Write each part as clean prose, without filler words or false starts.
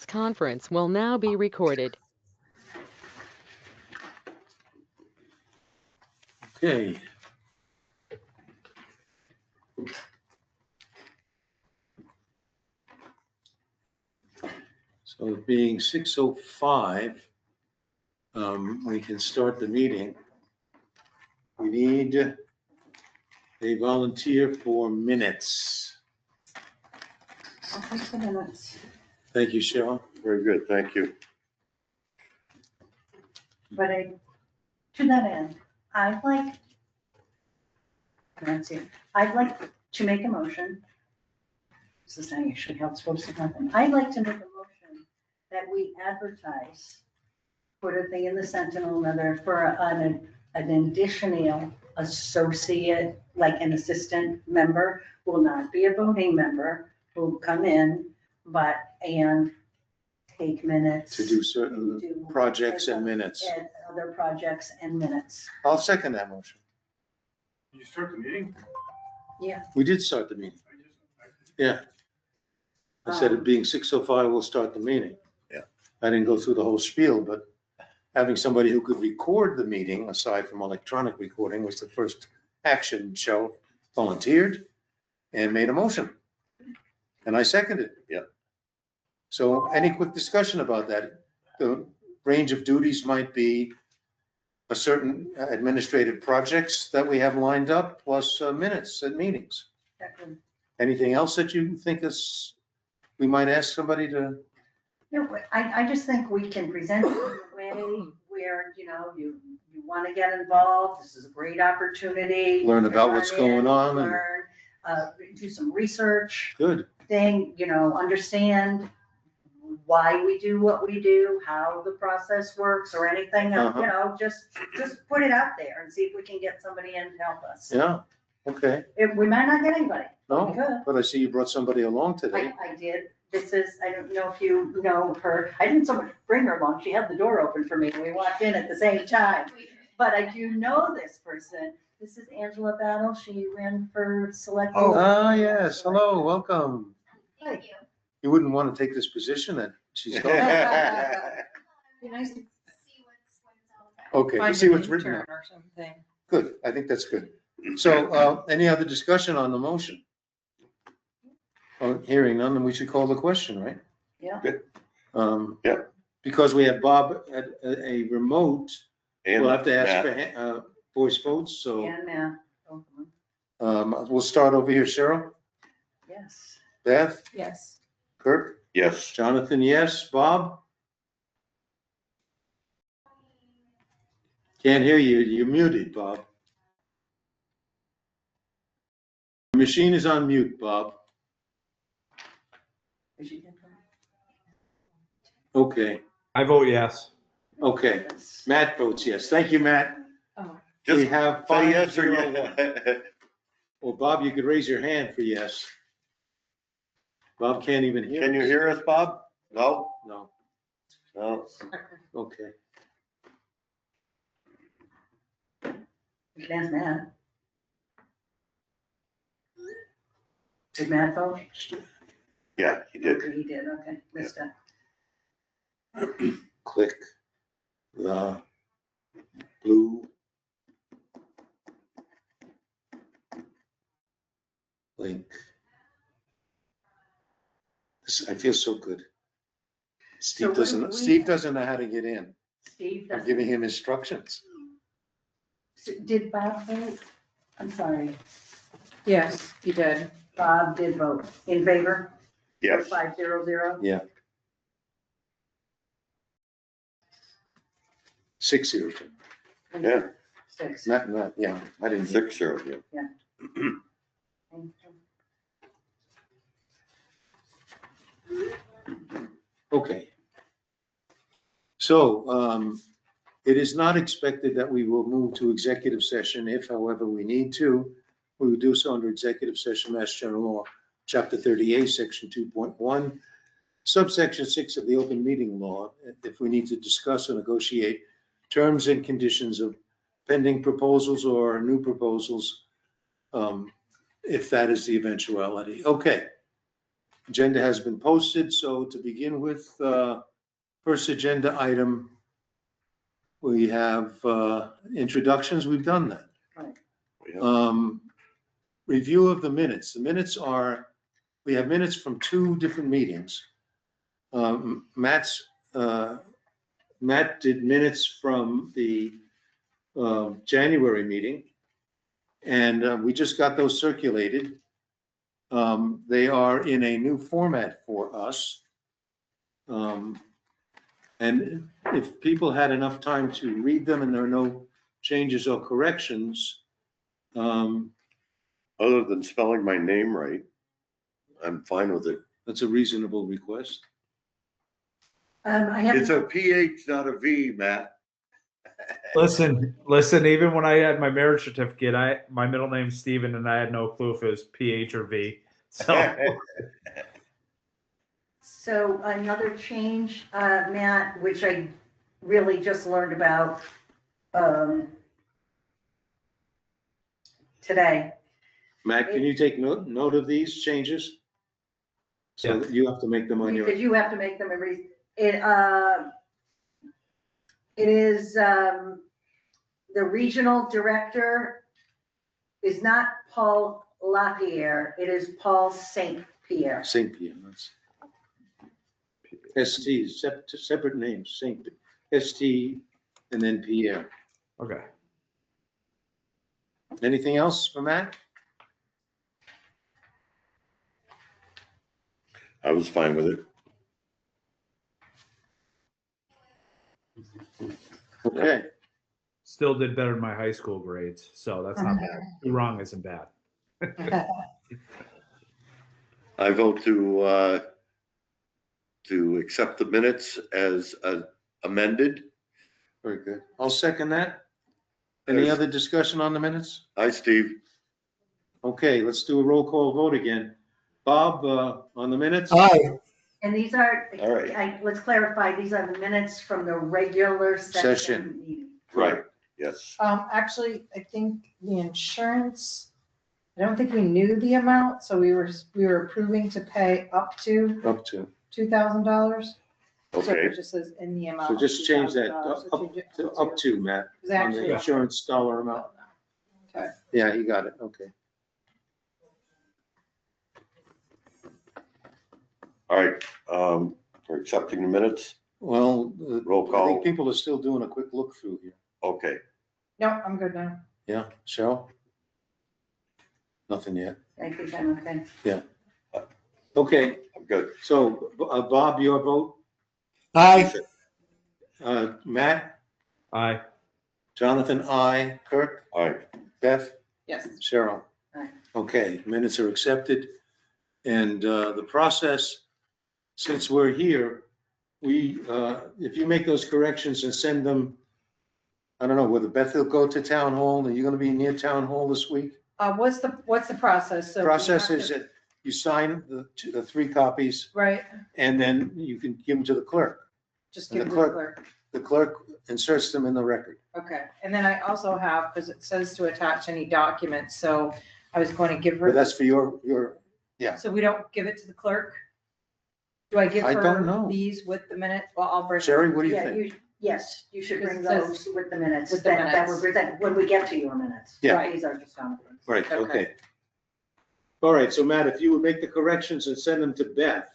Conference will now be recorded. Okay. So it being 6:05, we can start the meeting. We need a volunteer for minutes. I'll take the minutes. Thank you, Cheryl. Very good, thank you. But to that end, I'd like to make a motion. This is not usually how it's supposed to happen. I'd like to make a motion that we advertise, put a thing in the Sentinel, another for an additional associate, like an assistant member, will not be a voting member, will come in, and take minutes. To do certain projects and minutes. And other projects and minutes. I'll second that motion. You start the meeting? Yeah. We did start the meeting. Yeah. I said it being 6:05, we'll start the meeting. Yeah. I didn't go through the whole spiel, but having somebody who could record the meeting, aside from electronic recording, was the first action. Cheryl volunteered and made a motion. And I seconded. Yeah. So any quick discussion about that? The range of duties might be a certain administrative projects that we have lined up, plus minutes at meetings. Anything else that you think we might ask somebody to? No, I just think we can present it in a way where, you want to get involved. This is a great opportunity. Learn to about what's run in, going on and- learn, do some research Good. thing, understand why we do what we do, how the process works or anything, just put it out there and see if we can get somebody in to help us. Yeah, okay. We might not get anybody. We No, could. but I see you brought somebody along today. I did. This is, I don't know if you know her. I didn't so much bring her along. She had the door open for me. We walked in at the same time. But I do know this person. This is Angela Battle. She ran for select. Oh. Ah, yes, hello, welcome. Thank you. You wouldn't want to take this position that she's going. Be nice to See what's all about. Okay, to Find see an what's written. intern or something. Good, I think that's good. So, any other discussion on the motion? Hearing none, then we should call the question, right? Yeah. Yeah. Because we have Bob at a remote, And we'll have to ask Matt. for voice votes, so And Matt. Both of them. we'll start over here. Cheryl, Yes. Beth, Yes. Kirk, Yes, Jonathan, yes, Bob? Can't hear you, you're muted, Bob. Your machine is on mute, Bob. Is she different? Okay, I vote yes. okay. Matt votes yes. Thank you, Matt. Oh, We just have say yes or 501. yes. Well, Bob, you could raise your hand for yes. Bob can't even hear. Can you us. hear us, Bob? No? No, No. okay. You can ask Matt. Did Matt vote? Yeah, he did. He did, okay. Missed it. Click the blue link. I feel so good. So when we- Steve doesn't know how to get in. Steve, I'm giving him instructions. did Bob vote? I'm sorry. yes, you did. Bob did vote in favor? Yes. 500? Yeah. 6-0. Yeah. 6. Not, yeah, I didn't. 6-0, yeah. Okay. So, it is not expected that we will move to executive session. If, however, we need to, we will do so under executive session, Mass General Law, Chapter 38, Section 2.1, subsection 6 of the Open Meeting Law, if we need to discuss or negotiate terms and conditions of pending proposals or new proposals, if that is the eventuality. Okay. Agenda has been posted, so to begin with, first agenda item, we have introductions. We've done that. Yeah. Review of the minutes. The minutes are, we have minutes from two different meetings. Matt did minutes from the January meeting, and we just got those circulated. They are in a new format for us. And if people had enough time to read them and there are no changes or corrections, Other than spelling my name right, I'm fine with it. that's a reasonable request. I have. It's a PH, not a V, Matt. Listen, even when I had my marriage certificate, my middle name's Steven and I had no clue if it was PH or V. So, So another change, Matt, which I really just learned about today. Matt, can you take note of these changes? So that you have to make them on your, Because you have to make them it is, the regional director is not Paul Lapierre, it is Paul St. Pierre. St. Pierre, that's ST, separate names, St. ST and then Pierre. okay. Anything else for Matt? I was fine with it. Okay, Still did better than my high school grades, so that's not bad. Two wrong isn't bad. I vote to accept the minutes as amended. very good. I'll second that. Any other discussion on the minutes? Hi, Steve. Okay, let's do a roll call vote again. Bob, on the minutes? Aye. And these are, All right. let's clarify, these are the minutes from the regular session meeting. Right, yes. Actually, I think the insurance, I don't think we knew the amount, so we were approving to pay up to Up to. $2,000. So Okay, it just says in the amount. So of just change that $2,000, up to, Matt, on the Exactly. insurance dollar amount. Okay. Yeah, you got it, okay. all right. For accepting the minutes, Well, Roll I call. think people are still doing a quick look through here. okay. No, I'm good now. Yeah, Cheryl? Nothing yet. I think I'm okay. Okay, I'm good. so Bob, your vote? Aye. Matt? Aye. Jonathan, I. Kirk? All right, Beth? Yes. Cheryl? Aye. Okay, minutes are accepted. And the process, since we're here, if you make those corrections and send them, I don't know, whether Beth will go to town hall, are you gonna be near town hall this week? What's the process? So we Process have is to- that you sign the 3 copies Right, and then you can give them to the clerk. just And give the it to the clerk- clerk. The clerk inserts them in the record. Okay, and then I also have, because it says to attach any documents, so I was going to give But her, that's for your, so we don't give it to the clerk? Do I give I don't know. her these with the minute? Well, I'll bring. Sherry, what do you Yeah, think? yes, you should bring It says- those with the minutes, with the that were minutes. presented, when we get to your minutes. Yeah. These are just documents. Right, Okay. okay. All right, so Matt, if you would make the corrections and send them to Beth,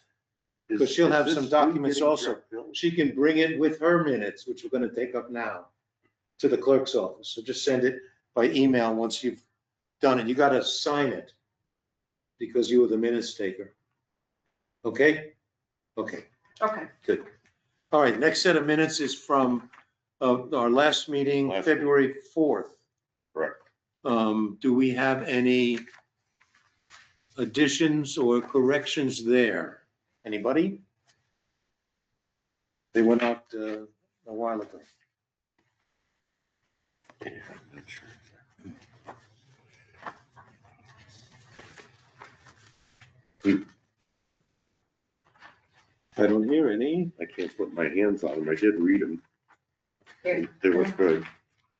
because she'll have some documents also. She can bring it with her minutes, which we're gonna take up now, to the clerk's office. So just send it by email once you've done it. You gotta sign it because you were the minutes taker. Okay? Okay, Okay, good. All right, next set of minutes is from our last meeting, Last- February 4th. Correct. Do we have any additions or corrections there? Anybody? They went out a while ago. I don't hear any. I can't put my hands on them. I did read them. Here. They were good.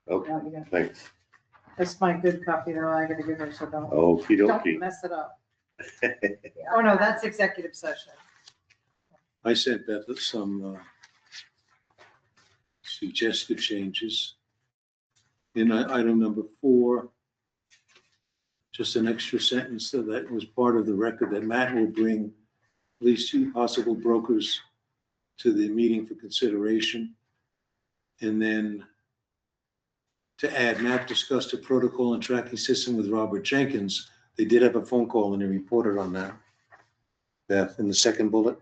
Okay, no, you got- thanks. that's my good copy though, I gotta give her, so don't Okey don't dokey. mess it up. Oh, no, that's executive session. I sent Beth some suggested changes. In item number 4, just an extra sentence so that was part of the record that Matt will bring at least 2 possible brokers to the meeting for consideration. And then to add, Matt discussed a protocol and tracking system with Robert Jenkins. They did have a phone call and they reported on that. Beth, in the second bullet?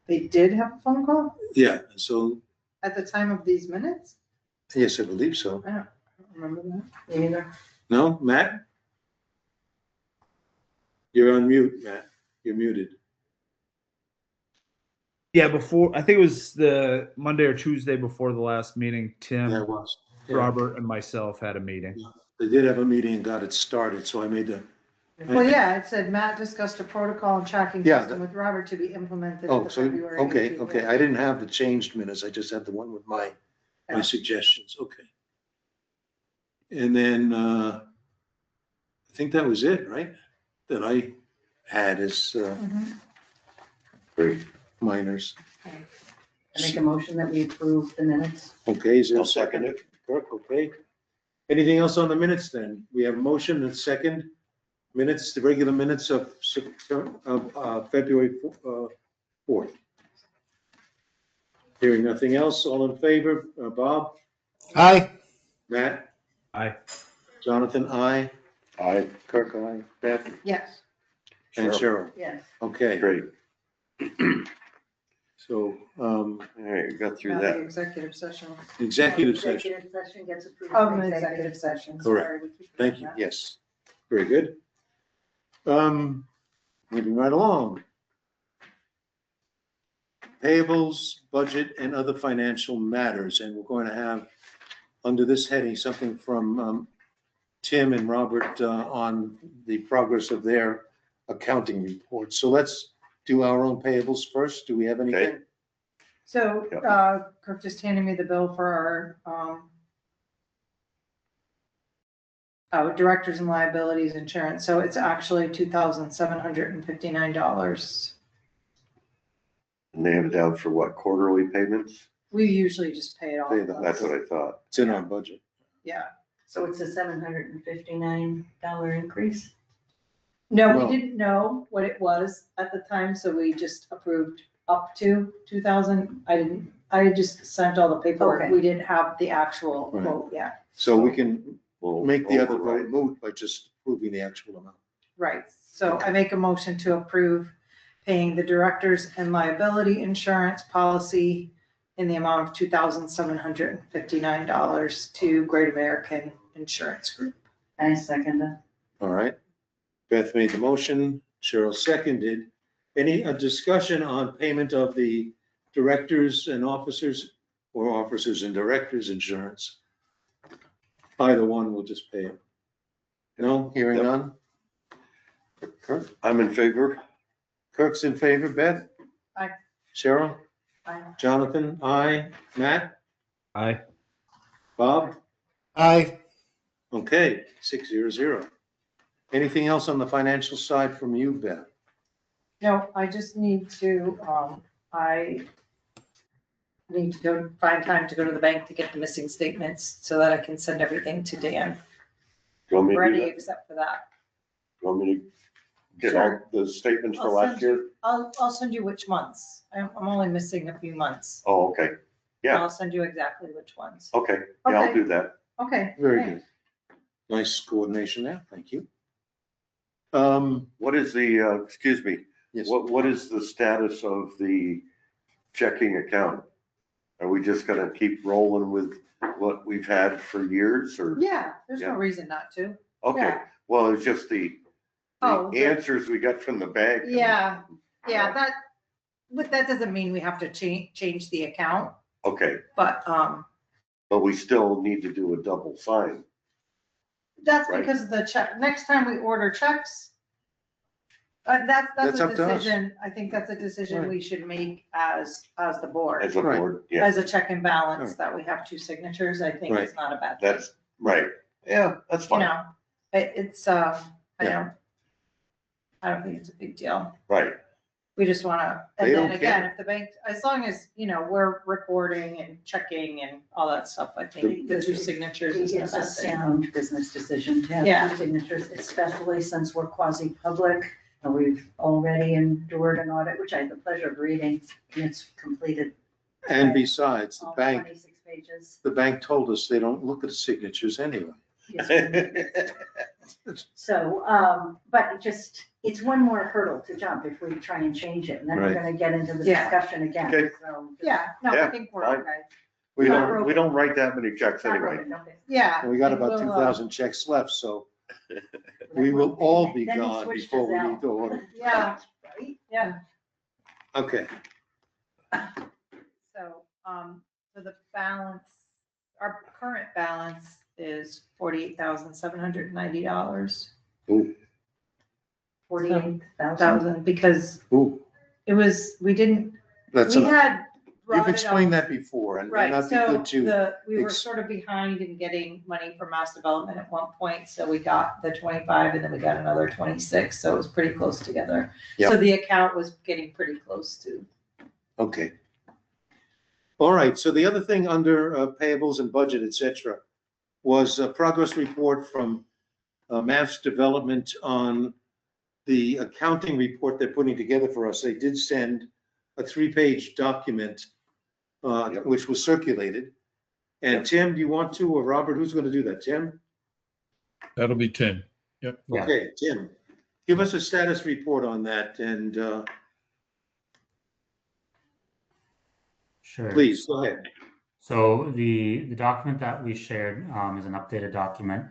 They did have a phone call Yeah, so, at the time of these minutes? yes, I believe so. I don't remember that. Me neither. No, Matt? You're on mute, Matt. You're muted. Yeah, before, I think it was the Monday or Tuesday before the last meeting, Tim, Yeah, it was. Yeah. Robert, and myself had a meeting. They did have a meeting and got it started, so I made the. Well, yeah, it said Matt discussed a protocol and tracking Yeah, system with Robert to be implemented. at Oh, the so, February okay, 18th okay. I didn't have the changed minutes. I just had the one with my suggestions. Okay. And then, I think that was it, right? That I had as Mhm. Great. minors. I make a motion that we approve the minutes. Okay, is there I'll a second second? it. Kirk, okay. Anything else on the minutes then? We have a motion and second. Minutes, the regular minutes of February 4th. Hearing nothing else, all in favor? Bob? Aye. Matt? Aye. Jonathan, aye. Aye, Kirk, aye. Beth? Yes. And Cheryl? Yes. Okay, great. so, All right, got through Now the that. executive session. executive session. Executive session gets approved. Oh, in the executive session. Correct. Sorry, we keep Thank doing you, that. yes. Very good. Moving right along. Payables, budget, and other financial matters, and we're going to have, under this heading, something from Tim and Robert on the progress of their accounting report. So let's do our own payables first. Do we have anything? Okay. So, Yep. Kirk just handed me the bill for our directors and liabilities insurance, so it's actually $2,759. And they have it down for what, quarterly payments? We usually just pay it all. Pay the- That's what I thought. It's in our budget. Yeah. So it's a $759 increase? No, No. we didn't know what it was at the time, so we just approved up to 2,000. I just sent all the paperwork. Okay. We didn't have the actual Right. quote yet. So we can We'll make the other override. vote moot by just approving the actual amount. Right, so I make a motion to approve paying the directors and liability insurance policy in the amount of $2,759 to Great American Insurance Group. I second that. All right. Beth made the motion, Cheryl seconded. Any discussion on payment of the directors and officers or officers and directors insurance? Either one, we'll just pay it. No, hearing Yep. none? Kirk? I'm in favor. Kirk's in favor. Beth? Aye. Cheryl? Aye. Jonathan? Aye. Matt? Aye. Bob? Aye. Okay, 600. Anything else on the financial side from you, Beth? No, I just need to, I need to go find time to go to the bank to get the missing statements so that I can send everything to Dan. You want me to do Ready that? except for that. You want me to get all the statements for I'll last send year? I'll send you which months. I'm only missing a few months. Oh, okay, yeah. I'll send you exactly which ones. Okay, yeah, I'll Okay. do that. Okay. Very thanks. good. Nice coordination there. Thank you. What is the, excuse me, Yes. what is the status of the checking account? Are we just gonna keep rolling with what we've had for years or? Yeah, there's no Yeah. reason not to. Okay, Yeah. well, it's just the Oh, answers we got from the bank. Yeah, but that doesn't mean we have to change the account, Okay, but, but we still need to do a double sign. that's Right. because the check, next time we order checks, that's That's a up to us. decision, I think that's a decision Right. we should make as the board. As a Right. board, yeah, As a check and balance, Right. that we have two signatures, I think Right. it's not a bad thing, that's right. Yeah, that's you fine. know? It's, I don't think it's a big deal. Right. We just wanna, They and then don't again, care. if the bank, as long as, we're recording and checking and all that stuff, I think the two signatures is It's the a best thing. sound business decision to have Yeah. two signatures, especially since we're quasi-public. And we've already endured an audit, which I had the pleasure of reading, and it's completed And besides, all the 26 pages. bank told us they don't look at the signatures anyway. Yes, So, but it's one more hurdle to jump if we try and change it, and then we're Right. gonna get into the Yeah. discussion again, Okay. so. Yeah, no, I Yeah, think we're fine. okay. We Not don't write that many checks Not anyway. really, okay. Yeah. We got and about we'll, 2,000 checks left, so we will all be Then he gone switched before us we out. need to order. Yeah. Right? Yeah, Okay, so, so the balance, our current balance is $48,790. ooh, 48,000. Because ooh, it was, we that's had enough. brought You've it explained up. that before, and Right, not be so good to, we were ex- sort of behind in getting money from Mass Development at one point, so we got the 25 and then we got another 26, so it was pretty close together. So Yep. the account was getting pretty close to. okay. All right, so the other thing under payables and budget, et cetera, was a progress report from Mass Development on the accounting report they're putting together for us. They did send a 3-page document, Yep. which was circulated. And Yep. Tim, do you want to, or Robert, who's going to do that? Tim? That'll be Tim. Yep. Yeah. Okay, Tim, give us a status report on that, and Sure. please, go ahead. So the document that we shared is an updated document.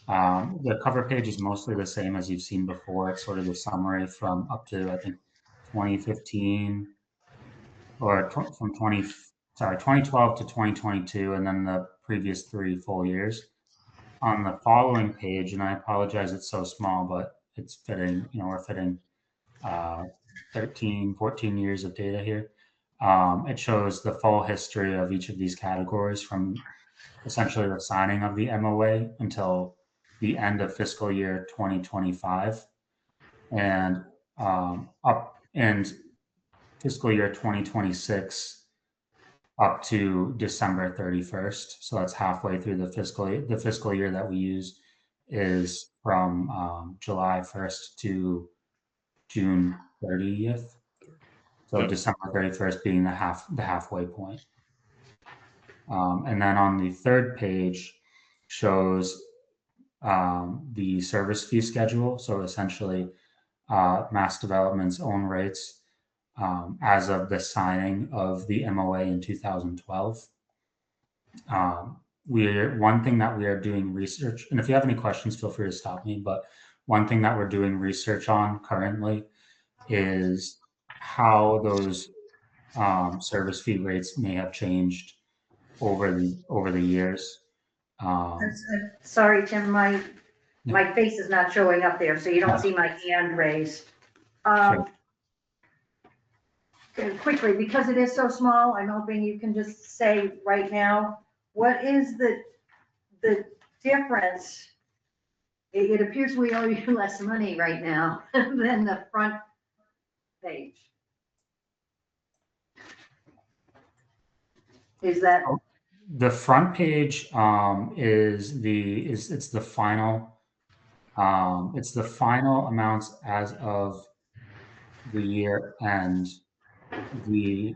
The cover page is mostly the same as you've seen before. It's sort of the summary from up to, I think, 2015 or from 2012 to 2022, and then the previous 3 full years. On the following page, and I apologize, it's so small, but it's fitting, we're fitting 13, 14 years of data here. It shows the full history of each of these categories from essentially the signing of the MOA until the end of fiscal year 2025, and fiscal year 2026 up to December 31st. So that's halfway through the fiscal year that we use is from July 1st to June 30th. So Yep. December 31st being the halfway point. And then on the third page shows the service fee schedule. So essentially Mass Development's own rates as of the signing of the MOA in 2012. One thing that we are doing research, and if you have any questions, feel free to stop me, but one thing that we're doing research on currently is how those service fee rates may have changed over the years. Sorry, Tim, my face is not showing up there, so you don't Yeah. see my hand raised. Sure. Quickly, because it is so small, I'm hoping you can just say right now, what is the difference? It appears we owe you less money right now than the front page. Is that? The front page it's the final amounts as of the year end. And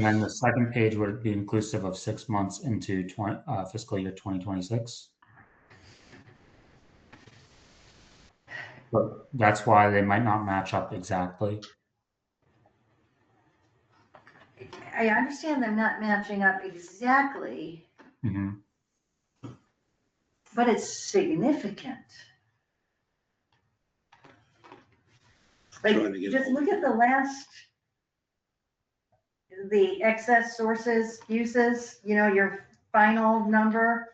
then the second page would be inclusive of 6 months into fiscal year 2026. But that's why they might not match up exactly. I understand them not matching up exactly, Mm-hmm. but it's significant. Like, Trying to get just home. look at the excess sources, uses, your final number,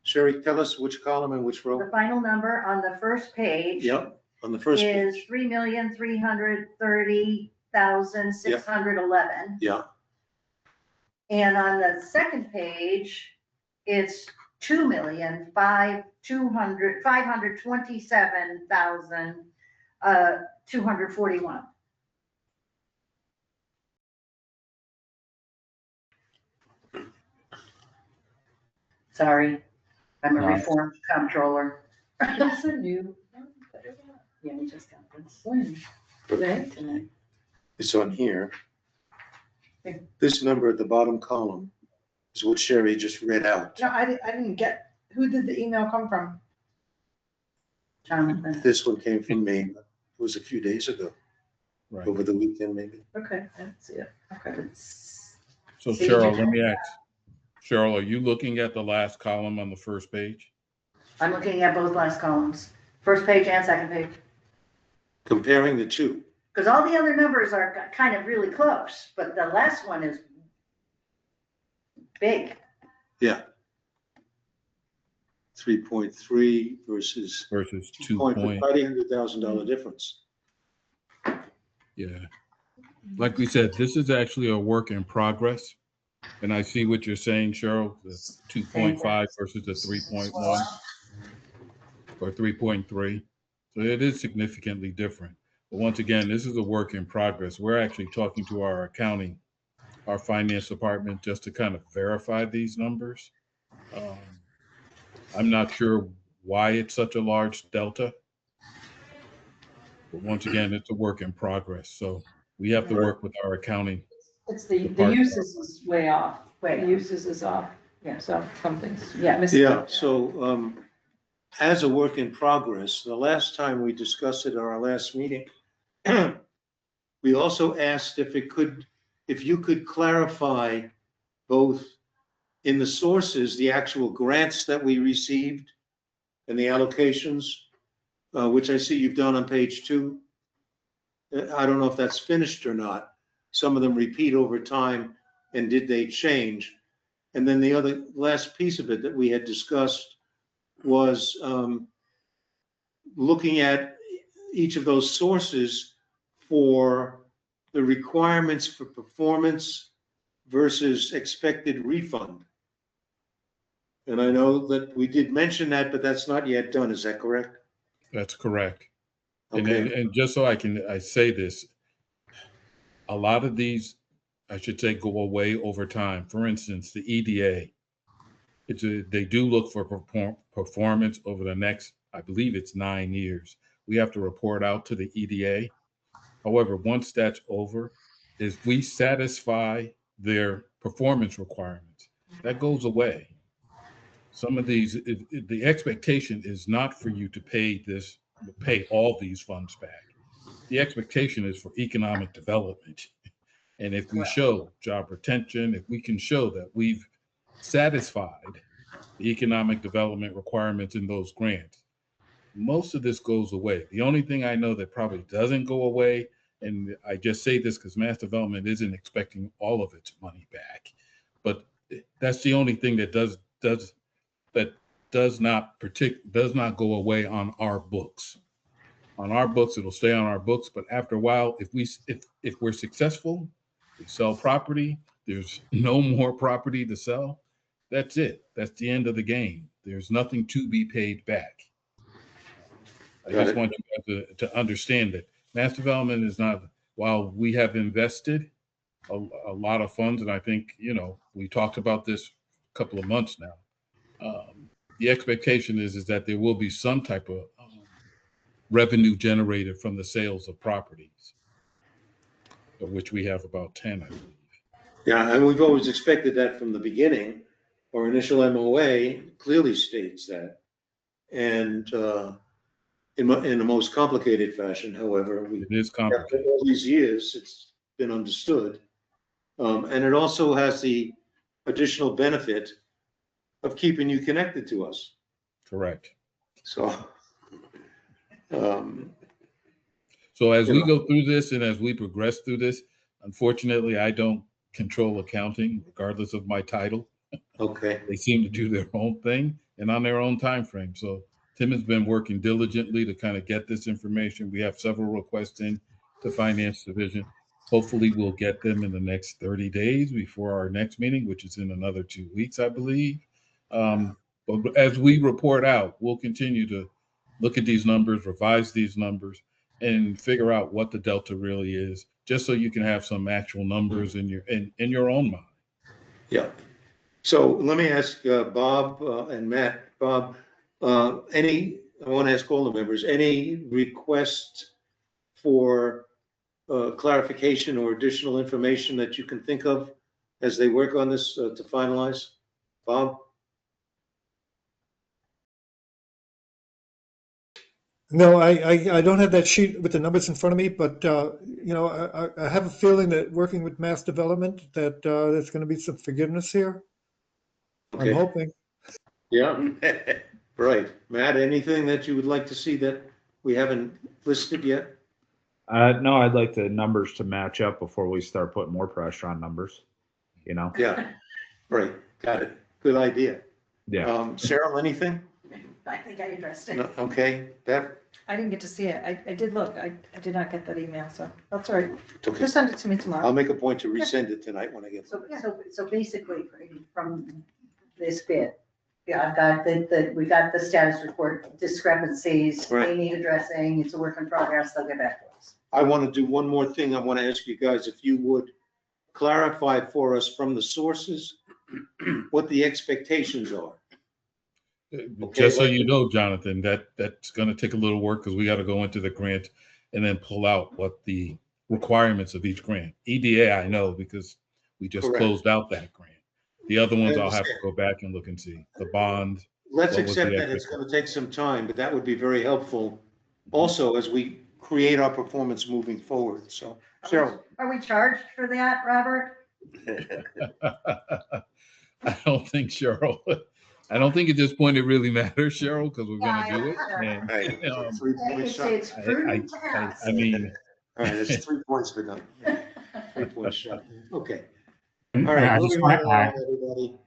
Sherry, tell us which column and which the row. final number on the first page. Yep, on the first Is page. 3,330,611. Yeah, And on the second page, it's $2,527,241. Sorry, I'm a No. reformed comptroller. That's a new. Yeah, we just got this. When? Today? Tonight. It's on here. This number at the bottom column is what Sherry just read out. No, I didn't get, who did the email come from? Jonathan. This one came from me. It was a few days ago, Right. over the weekend maybe. Okay, I didn't see it. Okay. So See, Cheryl, you- let me ask, Cheryl, are you looking at the last column on the first page? I'm looking at both last columns, first page and second page, Comparing the two. because all the other numbers are kind of really close, but the last one is big. Yeah. 3.3 versus Versus 2 point, $2. about $800,000 difference. Yeah. Like we said, this is actually a work in progress. And I see what you're saying, Cheryl, the 2.5 versus the 3.1 or 3.3. So it is significantly different. But once again, this is a work in progress. We're actually talking to our accounting, our finance department, just to kind of verify these numbers. I'm not sure why it's such a large delta. But once again, it's a work in progress. So we have to work with our accounting. It's the Department. uses is way off. Wait, The uses is off. Yeah. So something's. Yeah. missing. Yeah, so as a work in progress, the last time we discussed it at our last meeting, we also asked if you could clarify both in the sources, the actual grants that we received and the allocations, which I see you've done on page 2. I don't know if that's finished or not. Some of them repeat over time, and did they change? And then the other last piece of it that we had discussed was looking at each of those sources for the requirements for performance versus expected refund. And I know that we did mention that, but that's not yet done. Is that correct? That's correct. Okay. And just so I say this, a lot of these, I should say, go away over time. For instance, the EDA, they do look for performance over the next, I believe it's 9 years. We have to report out to the EDA. However, once that's over, if we satisfy their performance requirements, that goes away. Some of these, the expectation is not for you to pay all these funds back. The expectation is for economic development. And if we show job retention, if we can show that we've satisfied the economic development requirements in those grants, most of this goes away. The only thing I know that probably doesn't go away, and I just say this because Mass Development isn't expecting all of its money back, but that's the only thing that does not go away on our books. On our books, it'll stay on our books. But after a while, if we're successful, we sell property. There's no more property to sell. That's it. That's the end of the game. There's nothing to be paid back. I just want you guys to understand that Mass Development is not. While we have invested a lot of funds, and I think we talked about this a couple of months now. The expectation is that there will be some type of revenue generated from the sales of properties, of which we have about 10, I believe. Yeah, and we've always expected that from the beginning. Our initial MOA clearly states that. And in the most complicated fashion, however, It is complicated. after all these years, it's been understood. And it also has the additional benefit of keeping you connected to us. Correct. So, So as we go through this and as we progress through this, unfortunately, I don't control accounting, regardless of my title. okay. They seem to do their own thing and on their own time frame. So Tim has been working diligently to kind of get this information. We have several requests in to Finance Division. Hopefully, we'll get them in the next 30 days before our next meeting, which is in another 2 weeks, I believe. But But as we report out, we'll continue to look at these numbers, revise these numbers, and figure out what the delta really is, just so you can have some actual numbers in your own mind. Yeah. So let me ask Bob and Matt. Bob, I want to ask all the members, any requests for clarification or additional information that you can think of as they work on this to finalize? Bob? No, I don't have that sheet with the numbers in front of me, but, you know, I have a feeling that working with Mass Development, that there's going to be some forgiveness here. I'm Okay. hoping. Yeah, right. Matt, anything that you would like to see that we haven't listed yet? No, I'd like the numbers to match up before we start putting more pressure on numbers, you know? Yeah, right. Got it. Good idea. Yeah. Cheryl, anything? I think I addressed it. No, okay, Bev? I didn't get to see it. I did look. I did not get that email, so that's all right. Okay. Just send it to me I'll tomorrow. make a point to resend it tonight when I get. So basically, from this bit, yeah, I've got we got the status report discrepancies, they Right. need addressing, it's a work in progress, they'll get back to us. I want to do one more thing. I want to ask you guys if you would clarify for us from the sources what the expectations are. Just so like- you know, Jonathan, that's going to take a little work because we got to go into the grant and then pull out what the requirements of each grant. EDA, I know because we just Correct. closed out that grant. The other ones I I'll have to understand. go back and look and see. The bond. Let's What was accept the that it's going to take some time, but that would be very helpful also as we create our performance moving forward. So, Cheryl, Are we charged for that, Robert? I don't think I don't think at this point it really matters, Cheryl, because we're going to do it. And, Right. um, 3 point It's, shot. it's prudent to I ask. mean, All right, it's 3 points for them. 3 point shot. Okay. And All right. I just Moving want right to along, add, everybody.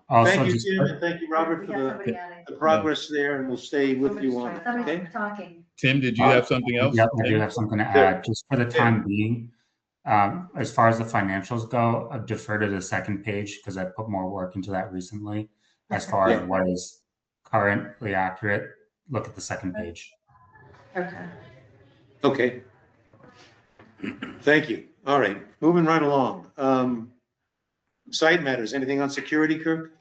also Thank you, just, Tim, and thank you, Robert, We for got the somebody on it. progress there, and we'll stay with you on it, okay? Somebody's talking. Tim, did you have something else? Yep, I do Tim? have something to Sure. add, just for the time being. As far as the financials go, I've deferred to the second page because I put more work into that recently. As far as Yeah. what is currently accurate, look at the second page. Okay. Okay. Thank you. All right, moving right along. Site matters, anything on security, Kirk?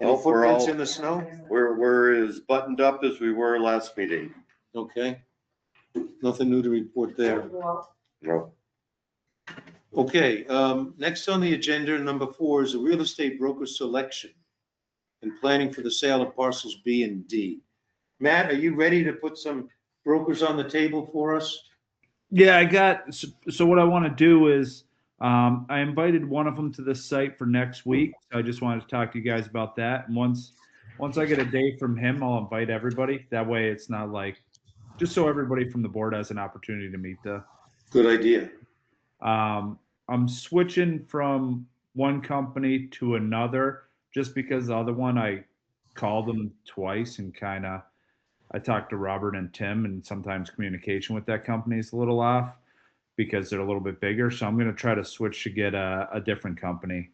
Any Oh, we're footprints all- in the snow? We're as buttoned up as we were last meeting. Okay. Nothing new to report there. No. Okay, next on the agenda, number 4 is a real estate broker selection and planning for the sale of parcels B and D. Matt, are you ready to put some brokers on the table for us? Yeah, I got, so what I want to do is, I invited one of them to the site for next week. So I just wanted to talk to you guys about that. And once I get a date from him, I'll invite everybody. That way it's not like, just so everybody from the board has an opportunity to meet the, Good idea. I'm switching from one company to another just because the other one, I called them twice and I talked to Robert and Tim, and sometimes communication with that company is a little off because they're a little bit bigger. So I'm going to try to switch to get a different company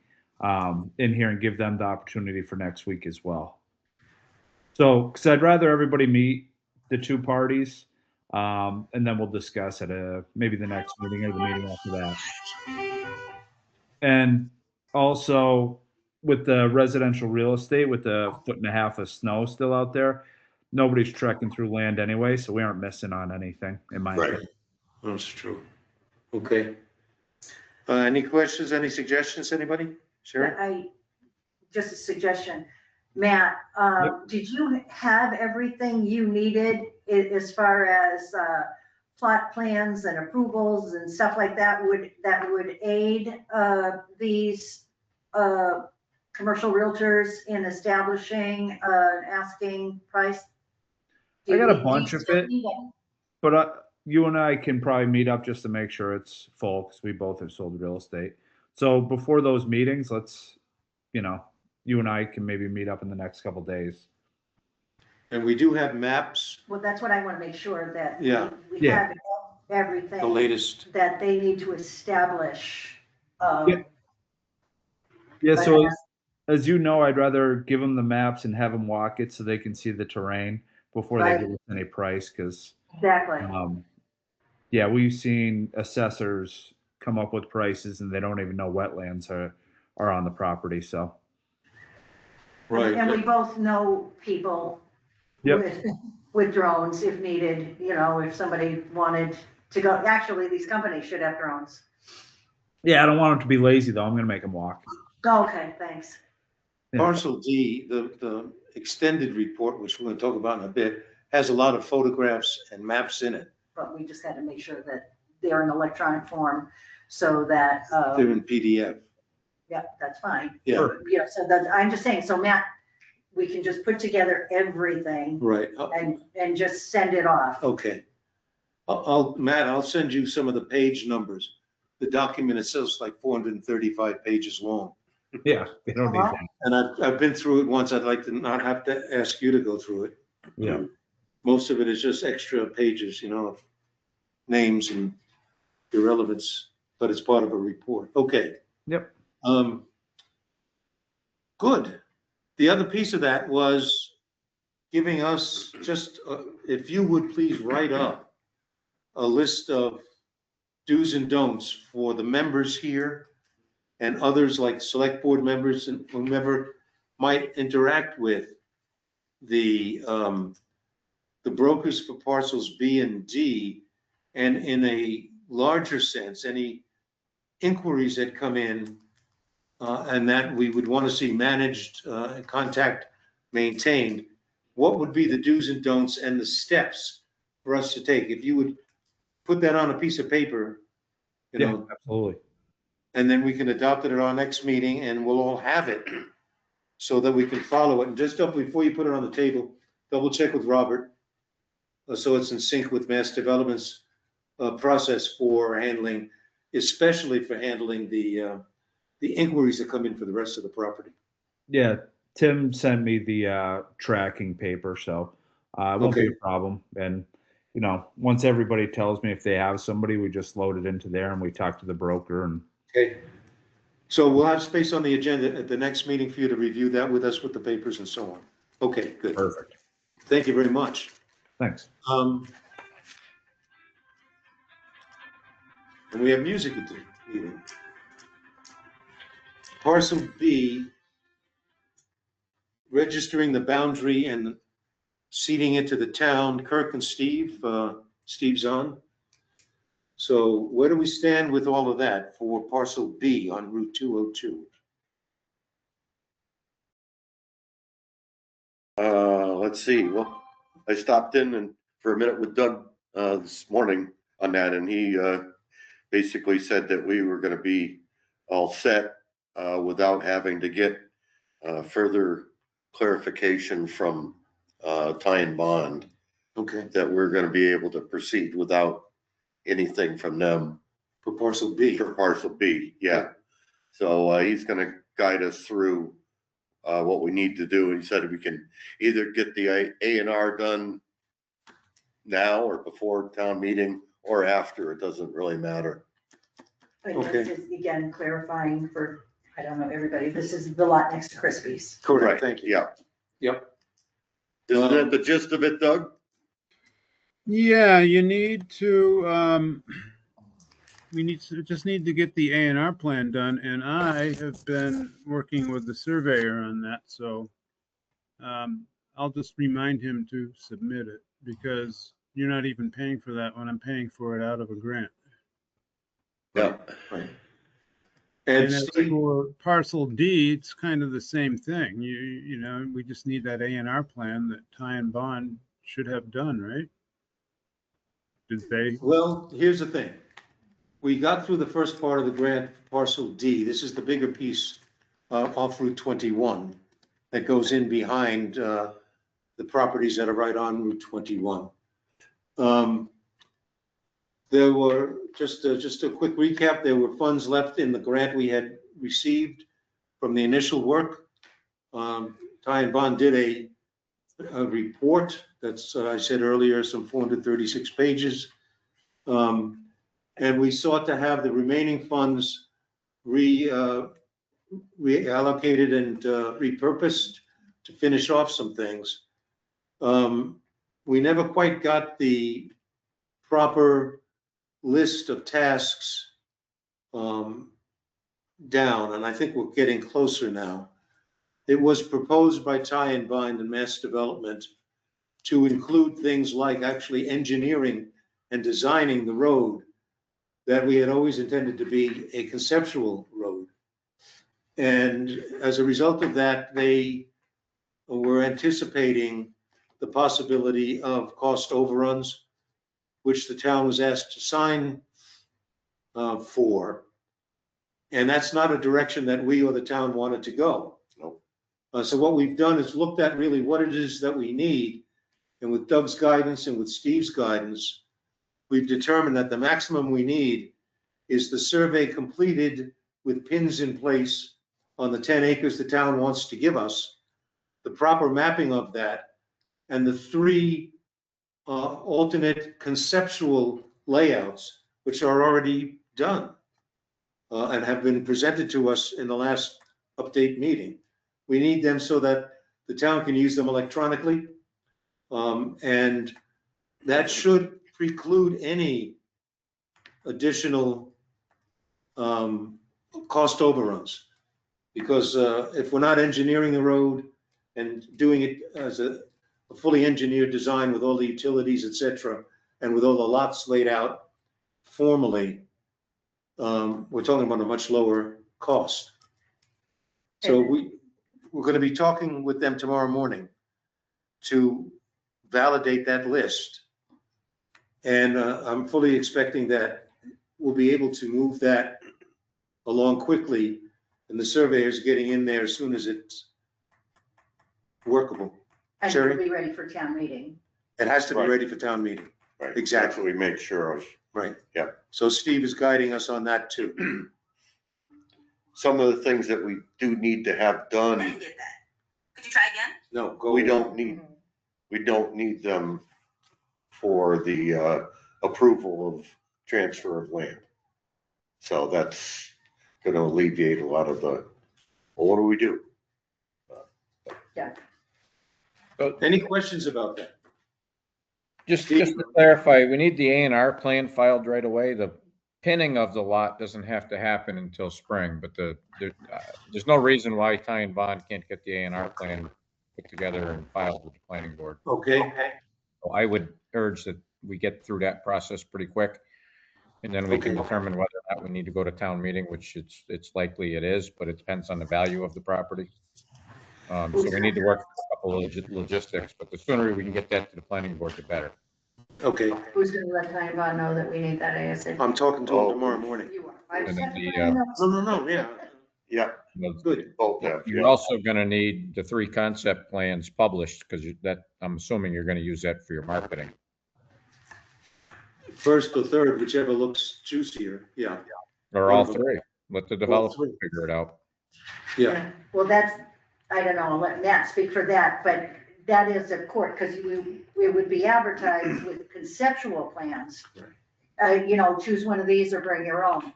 in here and give them the opportunity for next week as well. So, because I'd rather everybody meet the two parties, and then we'll discuss at maybe the next meeting or the meeting after that. And also with the residential real estate, with the 1.5 feet of snow still out there, nobody's trekking through land anyway, so we aren't missing on anything, in my Right. opinion. That's true. Okay. Any questions, any suggestions, anybody? Sharon? Just a suggestion. Matt, did you have everything you needed as far as plot plans and approvals and stuff like that would aid these commercial realtors in establishing asking price? I got a bunch of it, but you and I can probably meet up just to make sure it's full, because we both have sold real estate. So before those meetings, let's, you and I can maybe meet up in the next couple days. And we do have maps, Well, that's what I want to make sure that Yeah. we Yeah. have everything. the latest. That they need to establish. Yeah, so as you know, I'd rather give them the maps and have them walk it so they can see the terrain before they Right. give us any price, because, Exactly. yeah, we've seen assessors come up with prices and they don't even know wetlands are on the property, so. And we Right, both know people Yep. with drones if needed, you know, if somebody wanted to go, actually, these companies should have drones. Yeah, I don't want them to be lazy though. I'm gonna make them walk. Okay, thanks. Yeah. parcel D, the extended report, which we're gonna talk about in a bit, has a lot of photographs and maps in it. But we just had to make sure that they're in electronic form so that, They're in PDF. yeah, that's fine. Yeah, You know, so that, I'm just saying, so Matt, we can just put together everything right. and just send it off. Okay. Matt, I'll send you some of the page numbers. The document itself is like 435 pages long. Yeah, they don't need that. And I've been through it once. I'd like to not have to ask you to go through it. Yeah. Most of it is just extra pages, you know, of names and irrelevance, but it's part of a report. Okay. Yep. Good. The other piece of that was giving us just, if you would please write up a list of do's and don'ts for the members here and others like select board members and whomever might interact with the brokers for parcels B and D, and in a larger sense, any inquiries that come in and that we would want to see managed, contact maintained, what would be the do's and don'ts and the steps for us to take? If you would put that on a piece of paper, you Yeah, know, absolutely. and then we can adopt it at our next meeting and we'll all have it so that we can follow it. And just before you put it on the table, double check with Robert. So it's in sync with Mass Development's process for handling, especially for handling the inquiries that come in for the rest of the property. Yeah, Tim sent me the tracking paper, so it won't be a Okay. problem. And you know, once everybody tells me if they have somebody, we just load it into there and we talk to the broker. And Okay. So we'll have space on the agenda at the next meeting for you to review that with us with the papers and so on. Okay, good. perfect. Thank you very much. Thanks. And we have music at the meeting. Parcel B, registering the boundary and ceding it to the town. Kirk and Steve, Steve's on. So where do we stand with all of that for parcel B on Route 202? Let's see, well, I stopped in and for a minute with Doug, this morning on that, and he, basically said that we were gonna be all set, without having to get, further clarification from, Ty and Bond, Okay, that we're gonna be able to proceed without anything from them for parcel B. for parcel B, yeah. So, he's gonna guide us through, what we need to do. He said we can either get the A&R done now or before town meeting or after, it doesn't really matter. But Okay. this is, again, clarifying for, I don't know, everybody, this is the lot next to Crispy's. Correct, thank you. Yeah. Yep. Isn't that the gist of it, Doug? Yeah, you need to, just need to get the A&R plan done, and I have been working with the surveyor on that, so I'll just remind him to submit it, because you're not even paying for that when I'm paying for it out of a grant. Yeah. Right. And And as Steve, for parcel D, it's kind of the same thing. You know, we just need that A&R plan that Ty and Bond should have done, right? Did they? well, here's the thing. We got through the first part of the grant, parcel D. This is the bigger piece off Route 21 that goes in behind the properties that are right on Route 21. There were, just a quick recap, there were funds left in the grant we had received from the initial work. Ty and Bond did a report that's, I said earlier, some 436 pages. And we sought to have the remaining funds reallocated and repurposed to finish off some things. We never quite got the proper list of tasks down, and I think we're getting closer now. It was proposed by Ty and Bind and Mass Development to include things like actually engineering and designing the road that we had always intended to be a conceptual road. And as a result of that, they were anticipating the possibility of cost overruns, which the town was asked to sign for. And that's not a direction that we or the town wanted to go. Nope. So what we've done is looked at really what it is that we need. And with Doug's guidance and with Steve's guidance, we've determined that the maximum we need is the survey completed with pins in place on the 10 acres the town wants to give us, the proper mapping of that, and the 3 alternate conceptual layouts, which are already done and have been presented to us in the last update meeting. We need them so that the town can use them electronically. And that should preclude any additional cost overruns. Because if we're not engineering the road and doing it as a fully engineered design with all the utilities, et cetera, and with all the lots laid out formally, we're talking about a much lower cost. So we're going to be talking with them tomorrow morning to validate that list. And I'm fully expecting that we'll be able to move that along quickly, and the surveyor's getting in there as soon as it's workable. And Sherry? it'll be ready for town meeting. It has to be Right. ready for town meeting. Right. Exactly. That's what we make sure of. Right. Yeah. So Steve is guiding us on that too. Some of the things that we do need to have done, Could you try again? No, go. we don't need them for the approval of transfer of land. So that's gonna alleviate a lot of the, well, what do we do? Any questions about that? Just to clarify, we need the A&R plan filed right away. The pinning of the lot doesn't have to happen until spring, but there's no reason why Ty and Bond can't get the A&R plan put together and filed with the planning board. Okay. So I would urge that we get through that process pretty quick. And then we can Okay. determine whether or not we need to go to town meeting, which it's likely it is, but it depends on the value of the property. So we need to work a couple of logistics, but the sooner we can get that to the planning board, the better. Okay, Who's gonna let Ty and Bond know that we need that ASAP? I'm talking to him tomorrow morning. You are. I And just then have to the, put in No, yeah, Yeah, good. both have, You're yeah. also gonna need the 3 concept plans published, because I'm assuming you're gonna use that for your marketing. First or third, whichever looks juicier, yeah, Or all 3. Let the developer three. figure it out. yeah. Well, that's, I don't know, I'll let Matt speak for that, but that is a court, because we would be advertised with conceptual plans. Choose one of these or bring your own.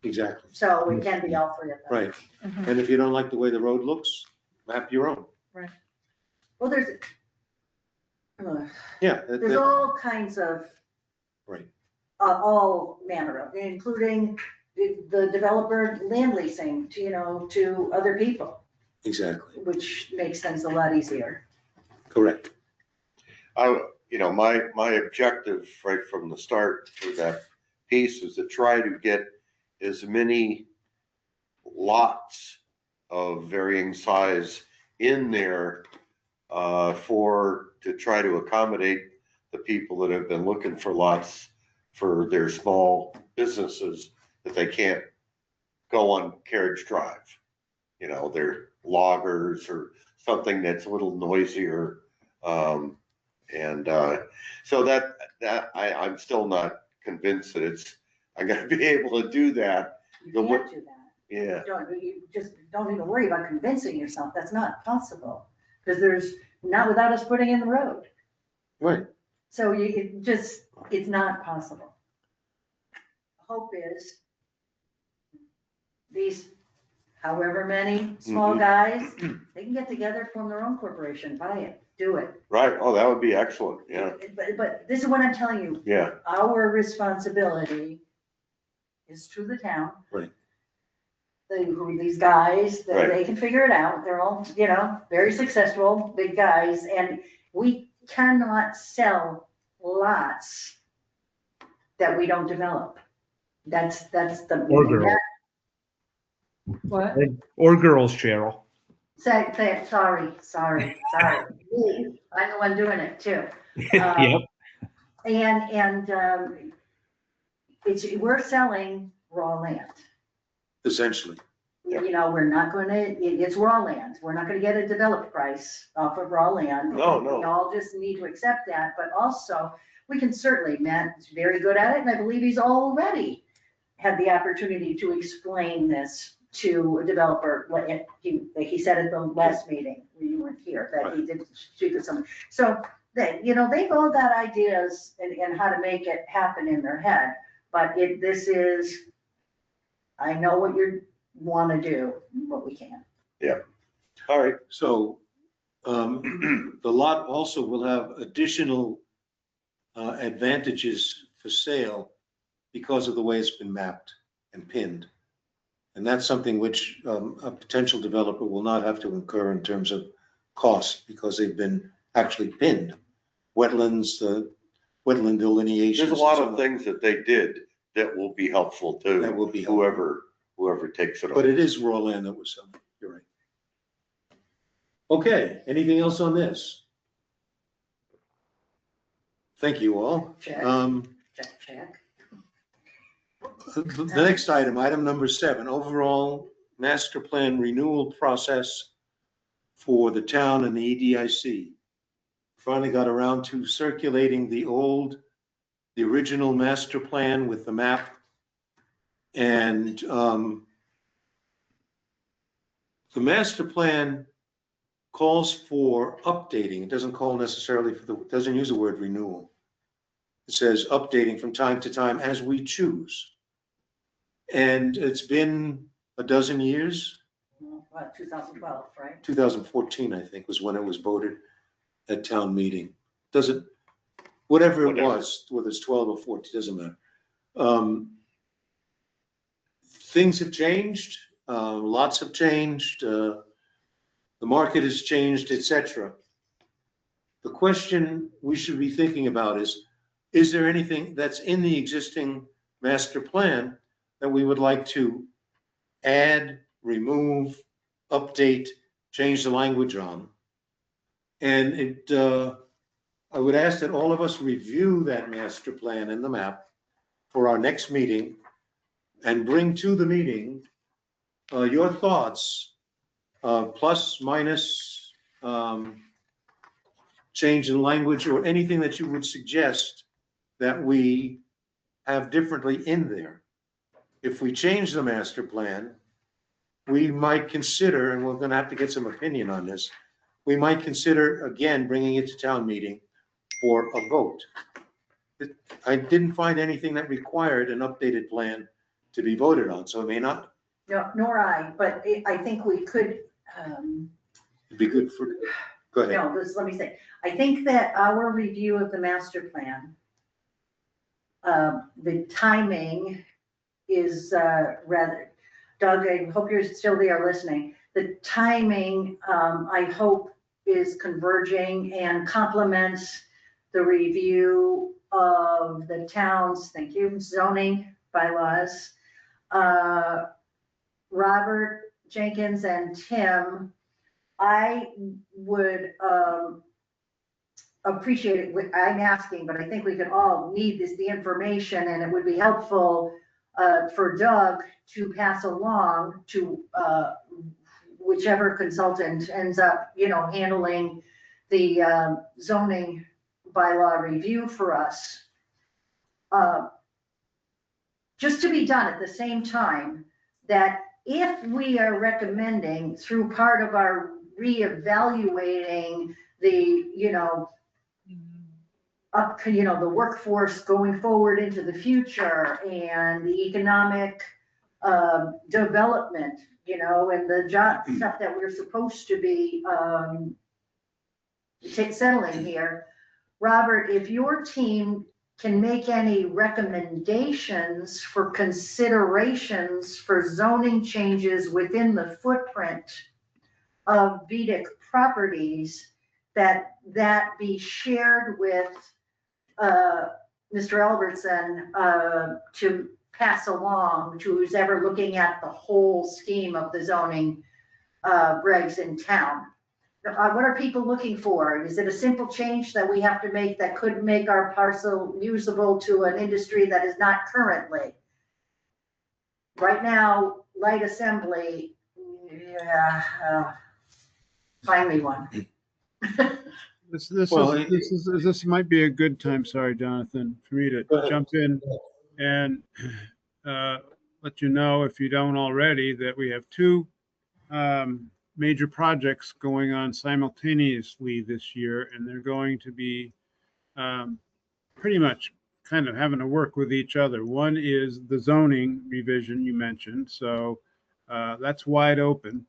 Exactly, So it can be all 3 of them. right. And if you don't like the way the road looks, map your own. Well, there's Yeah. all kinds of, Right, all manner of, including the developer land leasing to other people, exactly, which makes things a lot easier. correct. My objective right from the start for that piece is to try to get as many lots of varying size in there to try to accommodate the people that have been looking for lots for their small businesses that they can't go on Carriage Drive. They're loggers or something that's a little noisier. So that I'm still not convinced that I'm gonna be able to do that. You can't do that. Yeah, You just don't even worry about convincing yourself. That's not possible. Because not without us putting in the road. Right, So it's not possible. Hope is these however many small Mhm. guys, they can get together, form their own corporation, buy it, do it. Right, oh, that would be excellent, yeah, But this is what I'm telling you. yeah, Our responsibility is to the town. Right. These guys, Right. they can figure it out. They're all, very successful, big guys, and we cannot sell lots that we don't develop. That's the. Or girls. What? Or girls, Cheryl. Say, sorry. Me, I'm the one doing it too. Yep. And we're selling raw land. Essentially. We're not it's raw land. We're not gonna get a developed price off of raw land. No. We all just need to accept that, but also, we can certainly, Matt's very good at it, and I believe he's already had the opportunity to explain this to a developer. Like he said at the last meeting, when you weren't here, that he did speak with someone. So, they've all got ideas and how to make it happen in their head, but I know what you want to do, what we can. all right. So the lot also will have additional advantages for sale because of the way it's been mapped and pinned. And that's something which a potential developer will not have to incur in terms of cost because they've been actually pinned. Wetlands, wetland delineation. There's a lot of things that they did that will be helpful to That will be helpful. whoever takes it But on. it is raw land that we're selling. You're right. Okay, anything else on this? Thank you all. Check. Check. The next item number 7, overall master plan renewal process for the town and the EDIC. Finally got around to circulating the original master plan with the map. And the master plan calls for updating. It doesn't call necessarily doesn't use the word renewal. It says updating from time to time as we choose. And it's been a dozen years. Well, 2012, right? 2014, I think, was when it was voted at town meeting. Whatever it was, whether it's 12 or 14, doesn't matter. Things have changed, lots have changed, the market has changed, etc. The question we should be thinking about is there anything that's in the existing master plan that we would like to add, remove, update, change the language on? And I would ask that all of us review that master plan and the map for our next meeting and bring to the meeting your thoughts, plus, minus, change in language or anything that you would suggest that we have differently in there. If we change the master plan, we might consider, and we're gonna have to get some opinion on this, we might consider, again, bringing it to town meeting for a vote. I didn't find anything that required an updated plan to be voted on, so it may not. No, nor I, but I think we could, It'd be good for, go ahead. no, let me say, I think that our review of the master plan, the timing is rather, Doug, I hope you're still there listening. The timing, I hope, is converging and complements the review of the town's, thank you, zoning bylaws. Robert Jenkins and Tim, I would appreciate it. I'm asking, but I think we could all need the information, and it would be helpful for Doug to pass along to whichever consultant ends up, handling the zoning bylaw review for us. Just to be done at the same time, that if we are recommending through part of our reevaluating the, the workforce going forward into the future and the economic development you know, and the job stuff that we're supposed to be, settling here. Robert, if your team can make any recommendations for considerations for zoning changes within the footprint of BEDIC properties, that be shared with Mr. Albertson to pass along to who's ever looking at the whole scheme of the zoning regs in town. What are people looking for? Is it a simple change that we have to make that could make our parcel usable to an industry that is not currently? Right now, light assembly, yeah, find me one. This might be a good time, sorry, Jonathan, for me to jump in and let you know, if you don't already, that we have two major projects going on simultaneously this year, and they're going to be pretty much kind of having to work with each other. One is the zoning revision you mentioned, so that's wide open,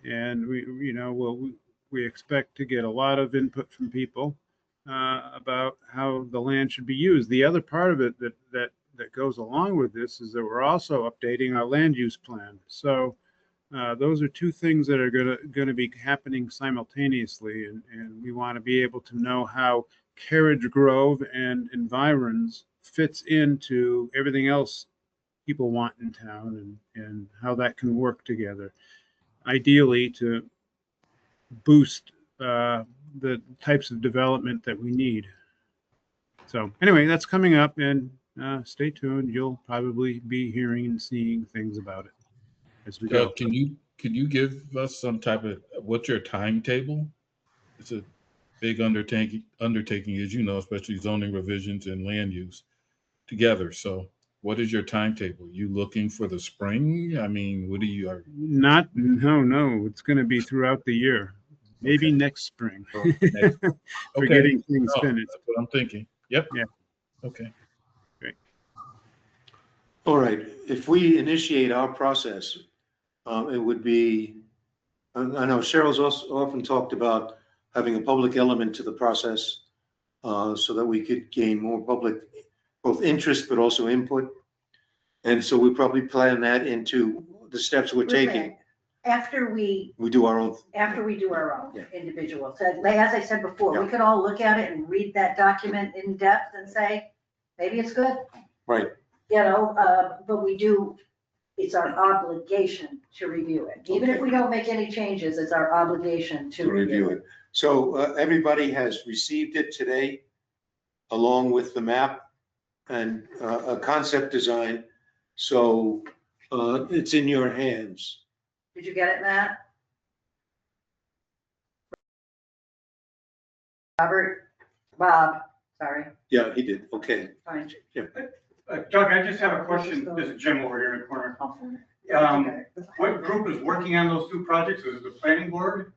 and we expect to get a lot of input from people about how the land should be used. The other part of it that goes along with this is that we're also updating our land use plan. So those are two things that are going to be happening simultaneously, and we want to be able to know how Carriage Grove and environs fits into everything else people want in town, and how that can work together, ideally to boost the types of development that we need. So anyway, that's coming up, and stay tuned. You'll probably be hearing and seeing things about it as we go. Can you give us some type of, what's your timetable? It's a big undertaking, as you know, especially zoning revisions and land use together. So what is your timetable? You looking for the spring? I mean, what do you are? No, it's going to be throughout the year. Maybe next spring. We're getting things finished. That's what I'm thinking. Yep. Yeah. Okay. Great. All right, if we initiate our process, it would be, I know Cheryl's also often talked about having a public element to the process so that we could gain more public, both interest, but also input. And so we probably plan that into the steps we're taking. After we do our own. Yeah. Individual. So as I said before, Yeah. we could all look at it and read that document in depth and say, maybe it's good. Right. You know, but it's our obligation to review it. Even if we don't make any changes, it's our obligation to review it. So everybody has received it today, along with the map and a concept design. So it's in your hands. Did you get it, Matt? Bob, sorry. Yeah, he did. Okay. Fine. Doug, I just have a question. This is Jim over here in the corner. What group is working on those two projects? Is it the planning board?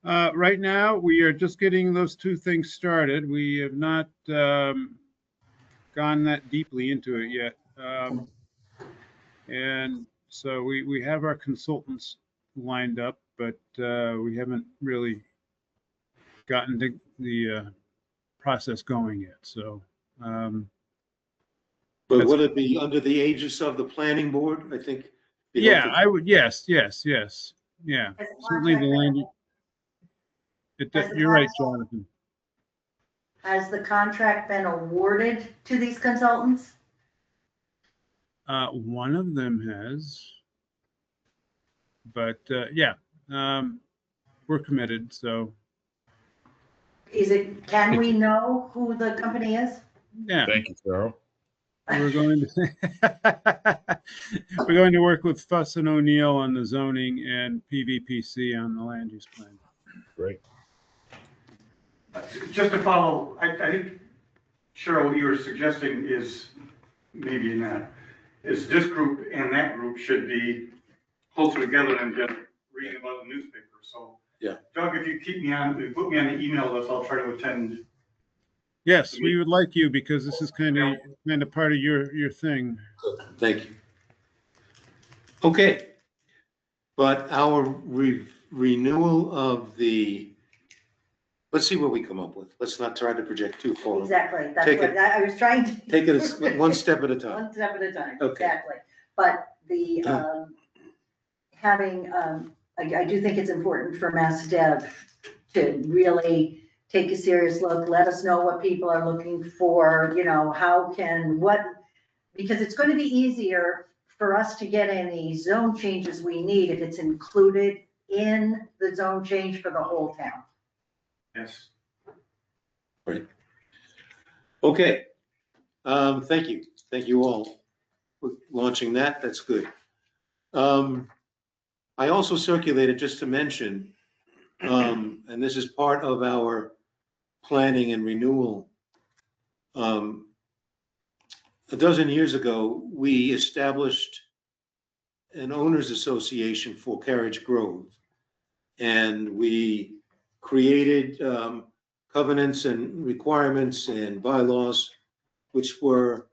Right now, we are just getting those two things started. We have not gone that deeply into it yet. And so we have our consultants lined up, but we haven't really gotten the process going yet. So. But would it be under the aegis of the planning board, I think? Yeah, I would, yes. Yeah, certainly the land. You're right, Jonathan. Has the contract been awarded to these consultants? One of them has, but yeah, we're committed, so. Can we know who the company is? Yeah. Thank you, Carol. We're going to work with Fuss and O'Neill on the zoning and PVPC on the land use plan. Great. Just to follow, I think, Cheryl, what you were suggesting is maybe in that, is this group and that group should be closer together than just reading about the newspaper. So, yeah, Doug, if you put me on the email list, I'll try to attend. Yes, we would like you, because this is kind of part of your thing. Thank you. Okay. But our renewal of let's see what we come up with. Let's not try to project too far. Exactly, that's Take what, it- I was trying to. Take it one step at a time. One step at a time, Okay. exactly. But the, having, I do think it's important for MassDev to really take a serious look, let us know what people are looking for, because it's going to be easier for us to get any zone changes we need if it's included in the zone change for the whole town. Yes. Right. Okay. Thank you. Thank you all for launching that. That's good. I also circulated, just to mention, and this is part of our planning and renewal. A dozen years ago, we established an owners association for Carriage Grove. And we created covenants and requirements and bylaws, which were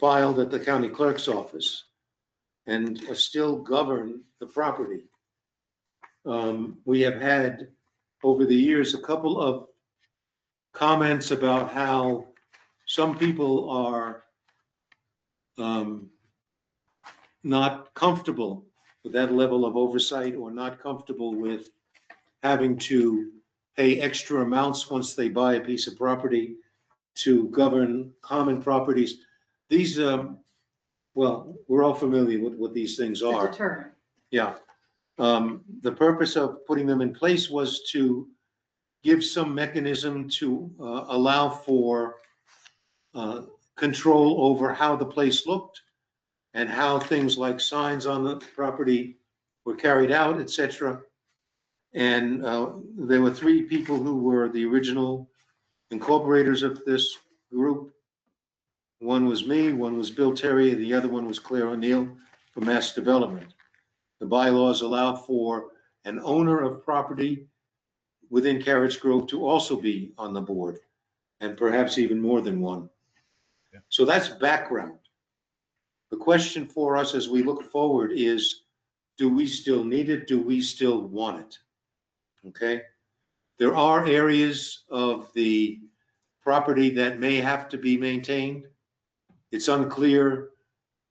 filed at the county clerk's office and still govern the property. We have had, over the years, a couple of comments about how some people are not comfortable with that level of oversight, or not comfortable with having to pay extra amounts once they buy a piece of property to govern common properties. These, well, we're all familiar with what these things It's a are. deterrent. Yeah. The purpose of putting them in place was to give some mechanism to allow for control over how the place looked and how things like signs on the property were carried out, et cetera. And there were three people who were the original incorporators of this group. One was me, one was Bill Terry, the other one was Claire O'Neill from MassDevelopment. The bylaws allow for an owner of property within Carriage Grove to also be on the board, and perhaps even more than one. Yeah. So that's background. The question for us as we look forward is, do we still need it? Do we still want it? Okay. There are areas of the property that may have to be maintained. It's unclear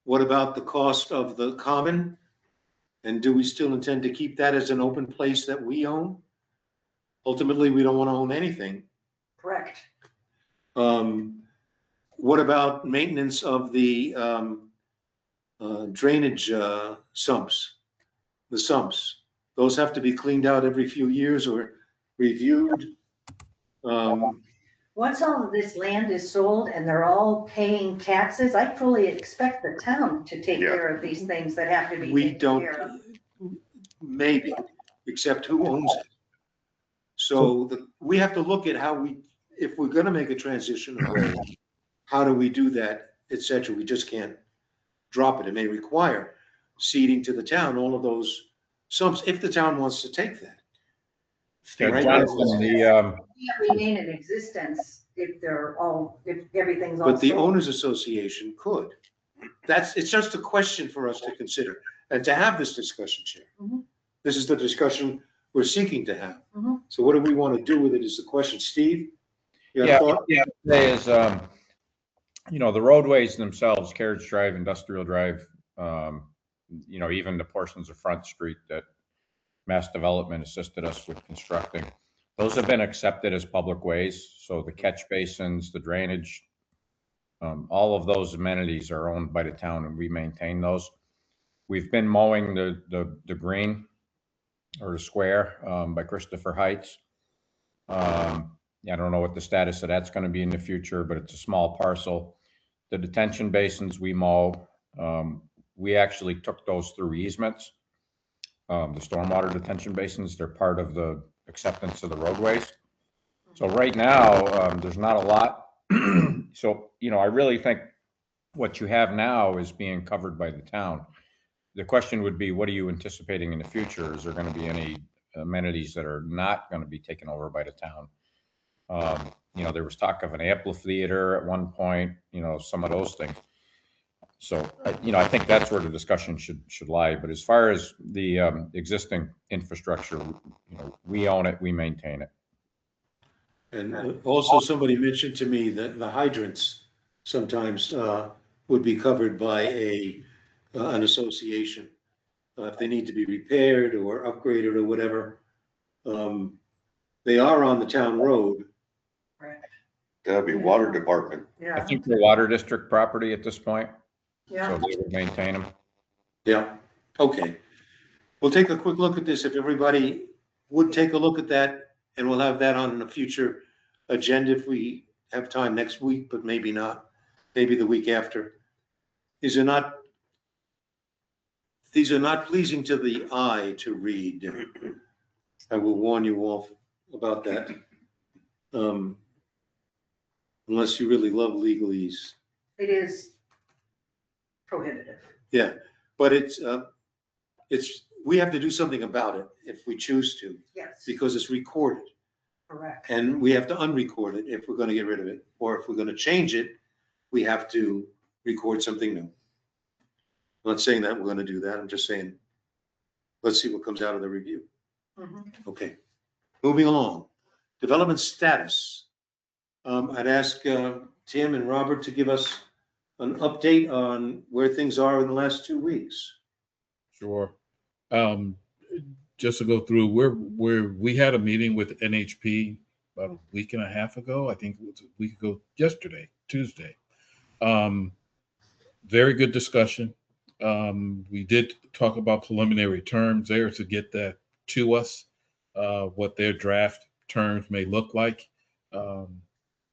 what about the cost of the common, and do we still intend to keep that as an open place that we own? Ultimately, we don't want to own anything. Correct. What about maintenance of the drainage sumps? The sumps, those have to be cleaned out every few years or reviewed. Once all of this land is sold and they're all paying taxes, I fully expect the town to take care of these things that have to be We taken don't, care of. maybe, except who owns it. So we have to look at how if we're gonna make a transition away, how do we do that, et cetera. We just can't drop it. It may require ceding to the town all of those sumps, if the town wants to take that. Yeah, Right? Jonathan, Can't remain in existence if everything's all But the sold. owners association could. It's just a question for us to consider and to have this discussion, Chair. Mhm. This is the discussion we're seeking to have. Mhm. So what do we want to do with it is the question. Steve? You have a Yeah, thought? yeah, today is, the roadways themselves, Carriage Drive, Industrial Drive, even the portions of Front Street that MassDevelopment assisted us with constructing, those have been accepted as public ways. So the catch basins, the drainage, all of those amenities are owned by the town, and we maintain those. We've been mowing the green or the square by Christopher Heights. I don't know what the status of that's going to be in the future, but it's a small parcel. The detention basins we mow, we actually took those through easements. The stormwater detention basins, they're part of the acceptance of the roadways. So right now, there's not a lot. So, I really think what you have now is being covered by the town. The question would be, what are you anticipating in the future? Is there going to be any amenities that are not going to be taken over by the town? There was talk of an amphitheater at one point, some of those things. So, I think that's where the discussion should lie. But as far as the existing infrastructure, we own it, we maintain it. And also somebody mentioned to me that the hydrants sometimes would be covered by an association. If they need to be repaired or upgraded or whatever. They are on the town road. That'd be water department. I Yeah, think they're water district property at this point, so yeah. they would maintain them. Yeah, okay. We'll take a quick look at this. If everybody would take a look at that, and we'll have that on a future agenda if we have time next week, but maybe not, maybe the week after. These are not pleasing to the eye to read. I will warn you all about that. Unless you really love legalese. It is prohibitive. Yeah, but we have to do something about it if we choose to, Yes, because it's recorded. correct. And we have to unrecord it if we're gonna get rid of it, or if we're gonna change it, we have to record something new. I'm not saying that we're gonna do that, I'm just saying, let's see what comes out of the review. Mhm. Okay, moving along. Development status. I'd ask Tim and Robert to give us an update on where things are in the last 2 weeks. Sure. Just to go through, we had a meeting with NHP about a week and a half ago. I think it was a week ago yesterday, Tuesday. Very good discussion. We did talk about preliminary terms there to get that to us, what their draft terms may look like.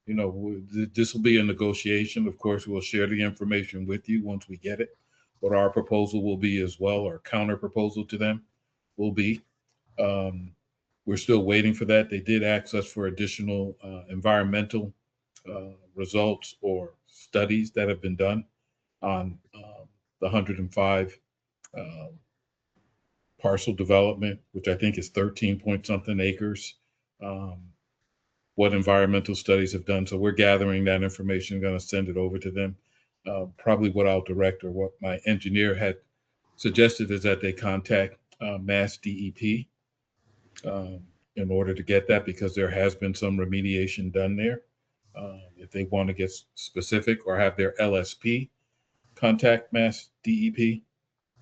This will be a negotiation. Of course, we'll share the information with you once we get it. What our proposal will be as well, or counter proposal to them will be. We're still waiting for that. They did ask us for additional environmental results or studies that have been done on the 105 parcel development, which I think is 13 point something acres. What environmental studies have done. So we're gathering that information, going to send it over to them. Probably what I'll direct, or what my engineer had suggested, is that they contact MassDEP in order to get that, because there has been some remediation done there. If they want to get specific, or have their LSP contact MassDEP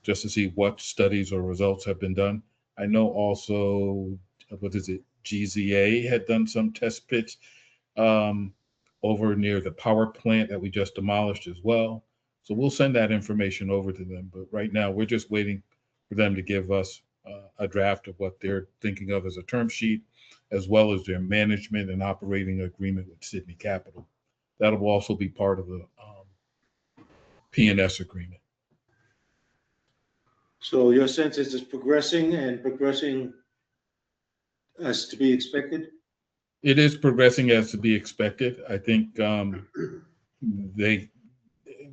just to see what studies or results have been done. I know also, what is it? GZA had done some test pits over near the power plant that we just demolished as well. So we'll send that information over to them. But right now, we're just waiting for them to give us a draft of what they're thinking of as a term sheet, as well as their management and operating agreement with Sydney Capital. That will also be part of the P&S agreement. So your sense is it's progressing as to be expected? It is progressing as to be expected. I think they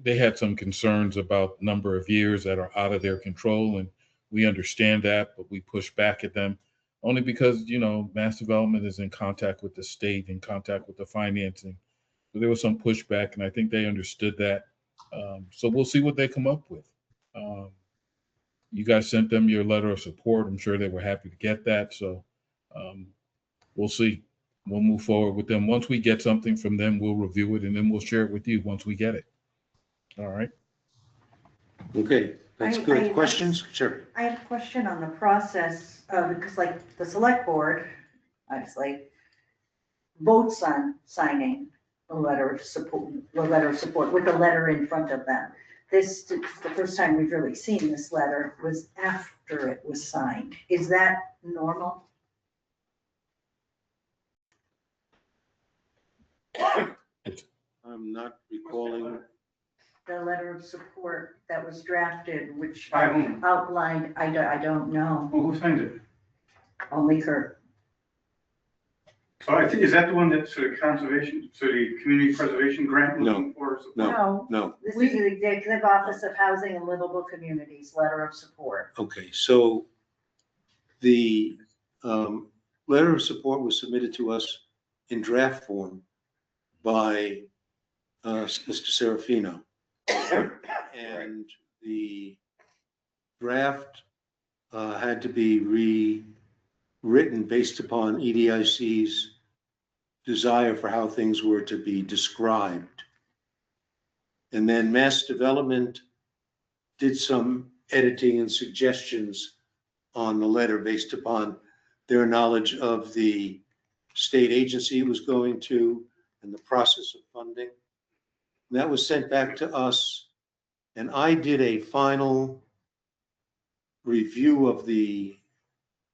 had some concerns about number of years that are out of their control, and we understand that, but we push back at them only because, MassDevelopment is in contact with the state, in contact with the financing. So there was some pushback, and I think they understood that. So we'll see what they come up with. You guys sent them your letter of support. I'm sure they were happy to get that. So we'll see. We'll move forward with them. Once we get something from them, we'll review it, and then we'll share it with you once we get it. All right. Okay, that's good. Questions? Sure. I have a question on the process, because like the select board, obviously, votes on signing a letter of support, with a letter in front of them. This, the first time we've really seen this letter was after it was signed. Is that normal? I'm not recalling. The letter of support that was drafted, which By whom? outlined, I don't know, Well, who signed it? only Kurt. So I think, is that the one that's the conservation, so the community preservation grant? No. looking for support? No. This is the Executive Office of Housing and Livable Communities, letter of support. Okay, so the letter of support was submitted to us in draft form by Mr. Serafino. And the draft had to be rewritten based upon EDIC's desire for how things were to be described. And then Mass Development did some editing and suggestions on the letter based upon their knowledge of the state agency it was going to and the process of funding. That was sent back to us, and I did a final review of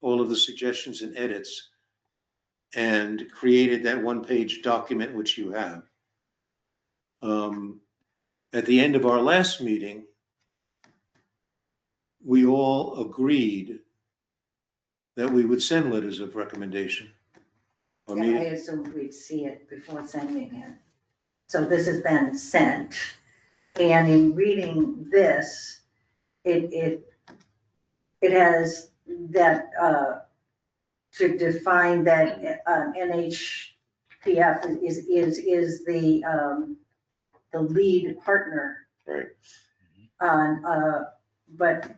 all of the suggestions and edits and created that one-page document which you have. At the end of our last meeting, we all agreed that we would send letters of recommendation. Yeah, I assumed we'd see it before sending it. So this has been sent, and in reading this, it has that, to define that NHPF is the lead partner. Right. But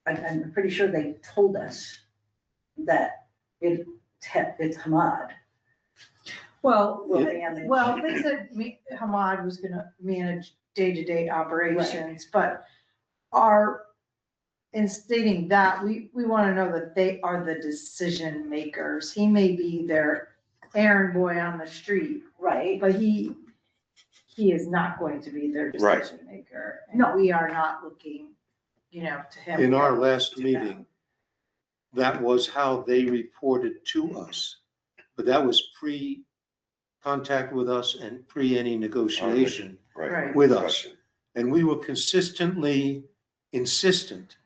I'm pretty sure they told us that it's Hamad. Well, Will manage. well, they said Hamad was gonna manage day-to-day operations, but in stating that, we wanna know that they are the decision makers. He may be their errand boy on the street, Right. but he is not going to be their Right. decision maker. No. And we are not looking, to him. In our last to meeting, that was how they reported to us. But that was pre-contact with us and pre any negotiation Right. with us. And we were consistently insistent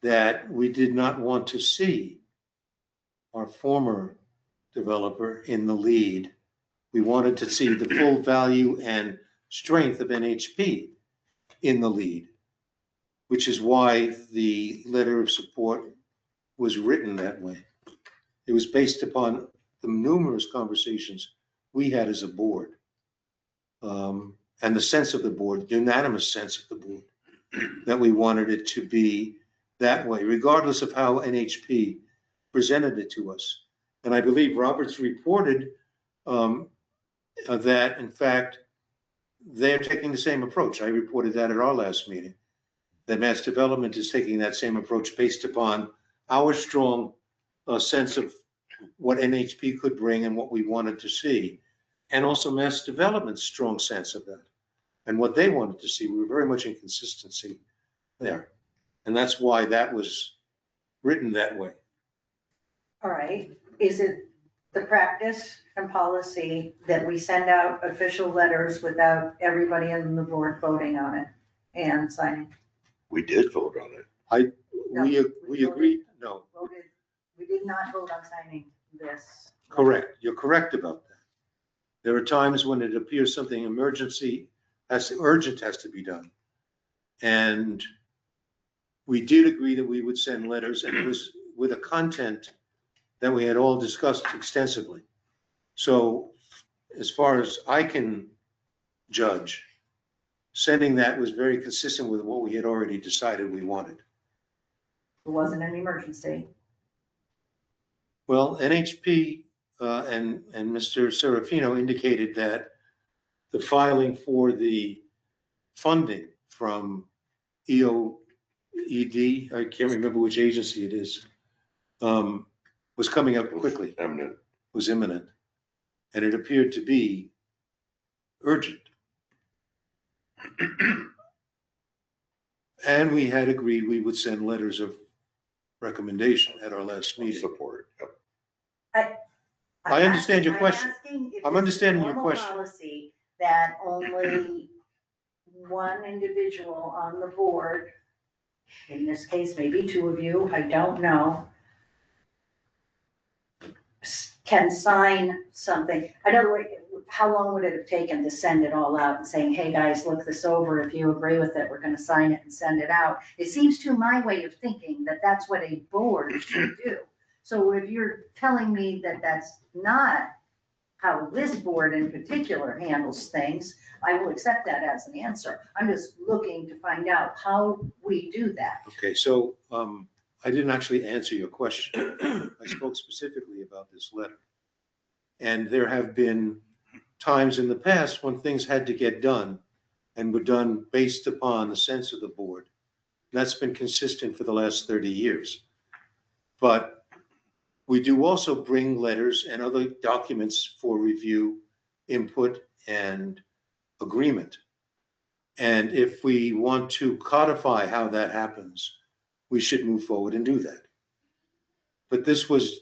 that we did not want to see our former developer in the lead. We wanted to see the full value and strength of NHP in the lead, which is why the letter of support was written that way. It was based upon the numerous conversations we had as a board, and the sense of the board, the unanimous sense of the board, that we wanted it to be that way, regardless of how NHP presented it to us. And I believe Roberts reported that, in fact, they're taking the same approach. I reported that at our last meeting, that Mass Development is taking that same approach based upon our strong sense of what NHP could bring and what we wanted to see, and also Mass Development's strong sense of that and what they wanted to see. We were very much in consistency there. And that's why that was written that way. All right. Is it the practice and policy that we send out official letters without everybody in the board voting on it and signing? We did vote on it. We agreed, no, We did not vote on signing this. correct. You're correct about that. There are times when it appears something urgent has to be done. And we did agree that we would send letters, and it was with a content that we had all discussed extensively. So as far as I can judge, sending that was very consistent with what we had already decided we wanted. It wasn't an emergency. Well, NHP and Mr. Serafino indicated that the filing for the funding from ED, I can't remember which agency it is, was coming up quickly. Eminent. Was imminent. And it appeared to be urgent. And we had agreed we would send letters of recommendation at our last meeting. Support. I understand your question. I'm understanding your question. Policy that only one individual on the board, in this case, maybe two of you, I don't know, can sign something. In other words, how long would it have taken to send it all out and saying, hey, guys, look this over. If you agree with it, we're going to sign it and send it out. It seems to my way of thinking that that's what a board should do. So if you're telling me that that's not how this board in particular handles things, I will accept that as an answer. I'm just looking to find out how we do that. Okay, so I didn't actually answer your question. I spoke specifically about this letter. And there have been times in the past when things had to get done and were done based upon the sense of the board. That's been consistent for the last 30 years. But we do also bring letters and other documents for review, input, and agreement. And if we want to codify how that happens, we should move forward and do that. But this was,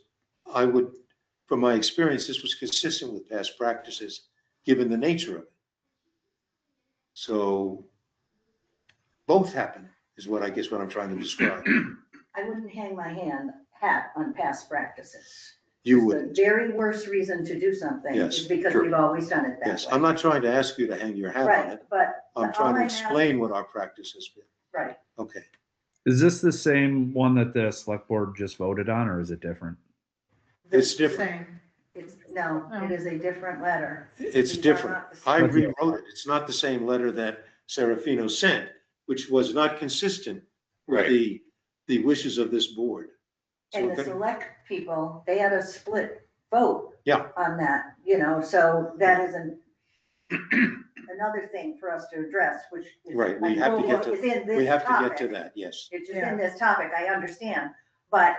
from my experience, this was consistent with past practices, given the nature of it. So both happen, is what I guess what I'm trying to describe. I wouldn't hang my hat on past practices. You would. The very worst reason to do something Yes, is because sure. we've always done it that Yes, way. I'm not trying to ask you to hang your hat on Right, it. but. I'm trying to explain what our practice has been. Right. Okay. Is this the same one that the select board just voted on, or is it different? It's different. Same. No, it is a different letter. It's These are different. not the I same. rewrote it. It's not the same letter that Serafino sent, which was not consistent with the wishes of this board. So And we're the gonna- select people, they had a split vote. Yeah. On that, so that is another thing for us to address, which. is- Right, we I have to know get to, is in this we have to get to topic. that, yes. It's just in this topic, I understand, but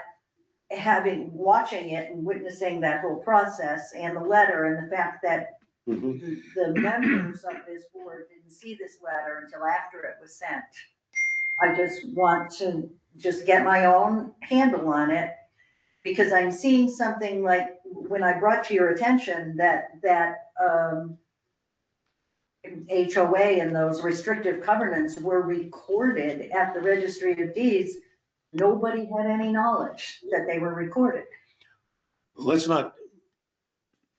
watching it and witnessing that whole process and the letter and the fact that Mhm. the members of this board didn't see this letter until after it was sent. I just want to just get my own handle on it, because I'm seeing something like, when I brought to your attention that HOA and those restrictive covenants were recorded at the registry of deeds, nobody had any knowledge that they were recorded. Let's not,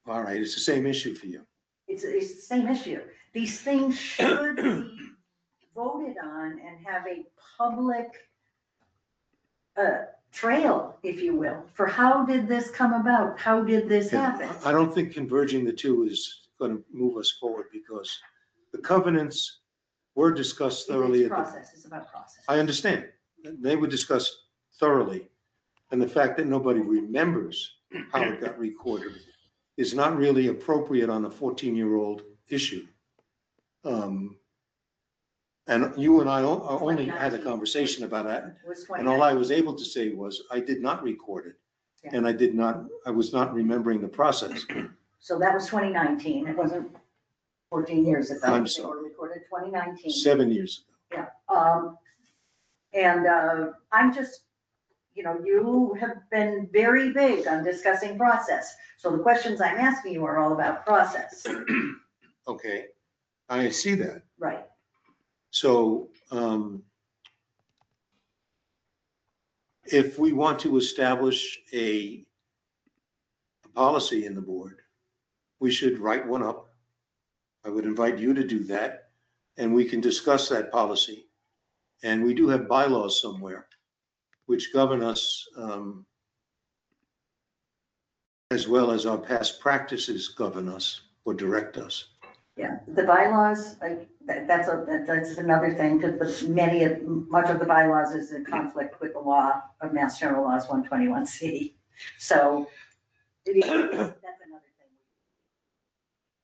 all right, it's the same issue for you. It's the same issue. These things should be voted on and have a public trail, if you will, for how did this come about? How did this happen? I don't think converging the two is going to move us forward, because the covenants were discussed thoroughly. It's process, it's about process. I understand. They were discussed thoroughly. And the fact that nobody remembers how it got recorded is not really appropriate on a 14-year-old issue. And you and I only had a conversation about that. It was And all I was able to say was, I did not record it. Yeah. And I was not remembering the process. So that was 2019. It wasn't 14 years ago. I'm They sorry. were recorded 2019. 7 years ago. Yeah. And I'm just, you have been very big on discussing process. So the questions I'm asking you are all about process. Okay, I see that. Right. So if we want to establish a policy in the board, we should write one up. I would invite you to do that, and we can discuss that policy. And we do have bylaws somewhere which govern us, as well as our past practices govern us or direct us. Yeah, the bylaws, that's another thing, because much of the bylaws is in conflict with the law of Mass General Laws 121C. So that's another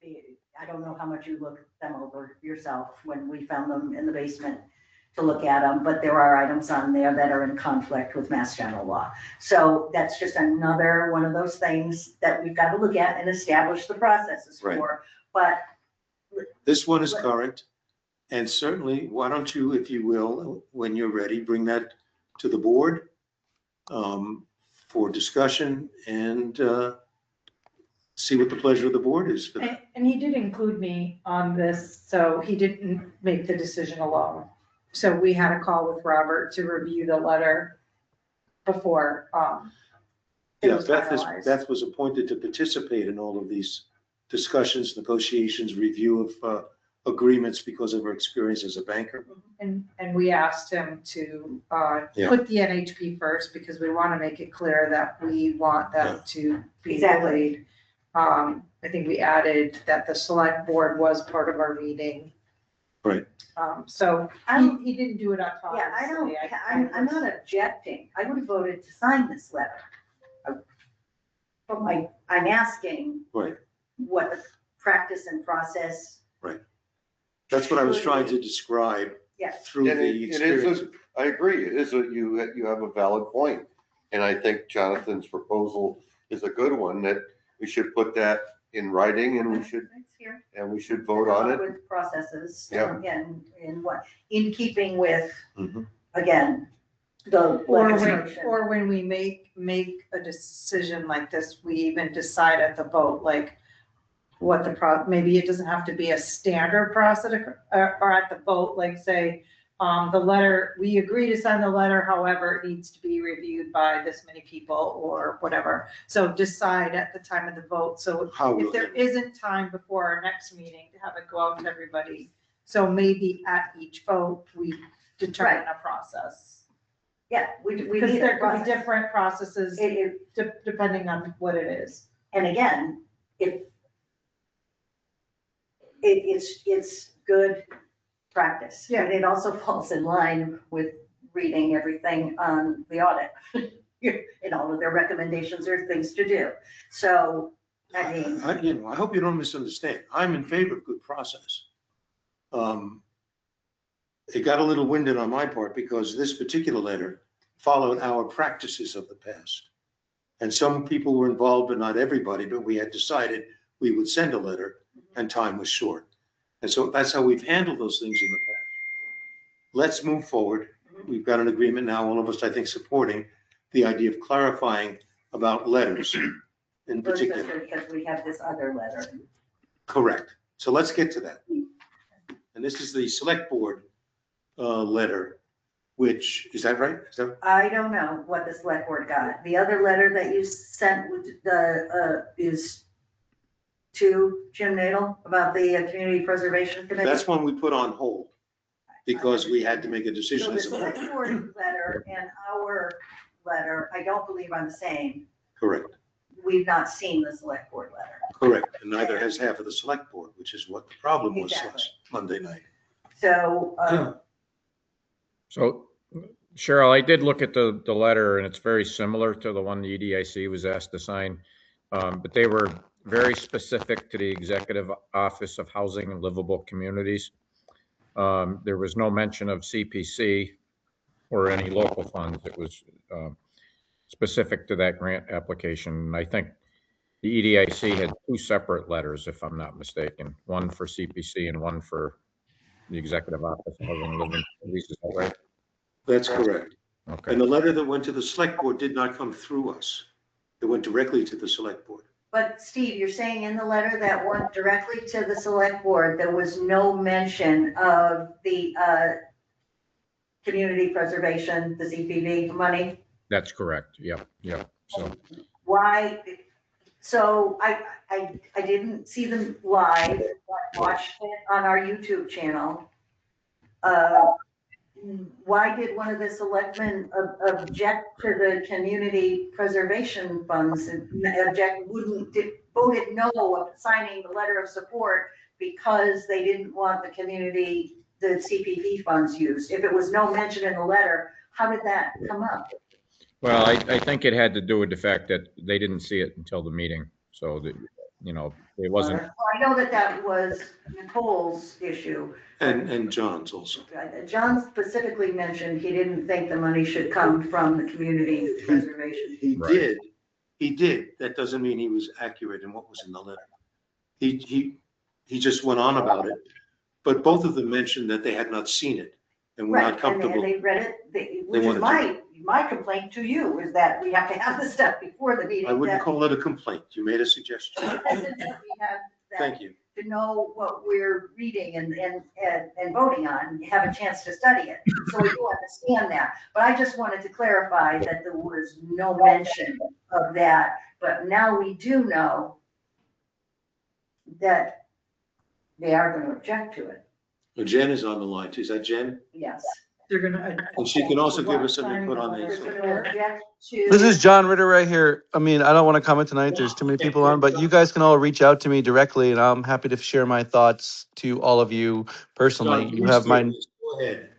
thing. I don't know how much you look them over yourself when we found them in the basement to look at them, but there are items on there that are in conflict with Mass General Law. So that's just another one of those things that we've got to look at and establish the processes Right. for. But This one is current, and certainly, why don't you, if you will, when you're ready, bring that to the board for discussion and see what the pleasure of the board is for that. And he did include me on this, so he didn't make the decision alone. So we had a call with Robert to review the letter before it Yeah, was finalized. Beth was appointed to participate in all of these discussions, negotiations, review of agreements because of her experience as a banker. And we asked him to Yeah. put the NHP first, because we want to make it clear that we want them to be Exactly. delayed. I think we added that the select board was part of our meeting. Right. So he didn't do it autonomously. Yeah, I'm not objecting. I would have voted to sign this letter. But I'm asking Right. what the practice and process. That's what I was trying to describe Yes. through And the it experience. is, I agree, it is, you have a valid point. And I think Jonathan's proposal is a good one, that we should put that in writing and we should vote on it. With processes. Yeah. And in what, in keeping with, Mhm. again, the legislation. Or when we make a decision like this, we even decide at the vote, like what the maybe it doesn't have to be a standard process or at the vote, like say, the letter, we agree to sign the letter, however, it needs to be reviewed by this many people or whatever. So decide at the time of the vote. So if there isn't time before our next meeting to have it go out to everybody, so maybe at each vote, we determine a process. Yeah, we Because need there a could be process. different processes depending on what it is. And again, it's good practice. Yeah. But it also falls in line with reading everything on the audit. And all of their recommendations are things to do. So, I mean. I hope you don't misunderstand. I'm in favor of good process. It got a little winded on my part because this particular letter followed our practices of the past. And some people were involved, but not everybody, but we had decided we would send a letter and time was short. And so that's how we've handled those things in the past. Let's move forward. We've got an agreement now, all of us, I think, supporting the idea of clarifying about letters in particular. Because we have this other letter. Correct. So let's get to that. And this is the select board letter, which, is that right? I don't know what the select board got. The other letter that you sent with is to Jim Nadel about the Community Preservation Committee? That's one we put on hold because we had to make a decision. So the select board letter and our letter, I don't believe are the same. Correct. We've not seen the select board letter. Correct. And neither has half of the select board, which is what the problem was last Monday night. So, So Cheryl, I did look at the letter and it's very similar to the one the EDIC was asked to sign. But they were very specific to the Executive Office of Housing and Livable Communities. There was no mention of CPC or any local funds. It was specific to that grant application. And I think the EDIC had two separate letters, if I'm not mistaken, one for CPC and one for the Executive Office of Housing and Living Communities. Is that right? That's correct. Okay. And the letter that went to the select board did not come through us. It went directly to the select board. but Steve, you're saying in the letter that went directly to the select board, there was no mention of the community preservation, the ZPV money? That's correct. Yep. So Why? So I didn't see them live, but watched it on our YouTube channel. Why did one of the selectmen object to the community preservation funds and voted no of signing the letter of support because they didn't want the CPV funds used? If it was no mention in the letter, how did that come up? well, I think it had to do with the fact that they didn't see it until the meeting. So that, it wasn't. Well, I know that was Nicole's issue. And John's also. John specifically mentioned he didn't think the money should come from the community preservation. He did. That doesn't mean he was accurate in what was in the letter. He just went on about it. But both of them mentioned that they had not seen it and were Right, not comfortable. and they read it, which is my complaint to you, is that we have to have this stuff before the meeting. I wouldn't that- call it a complaint. You made a suggestion. that we have that Thank you. To know what we're reading and voting on, have a chance to study it. So we do understand that. But I just wanted to clarify that there was no mention of that. But now we do know that they are going to object to it. Jen is on the line. Is that Jen? Yes. They're gonna. And she can also give us some input on these. They're gonna object to- This is John Ritter right here. I mean, I don't want to comment tonight. There's too many people on, but you guys can all reach out to me directly, and I'm happy to share my thoughts to all of you personally. John, You please have do mine. this. Go ahead.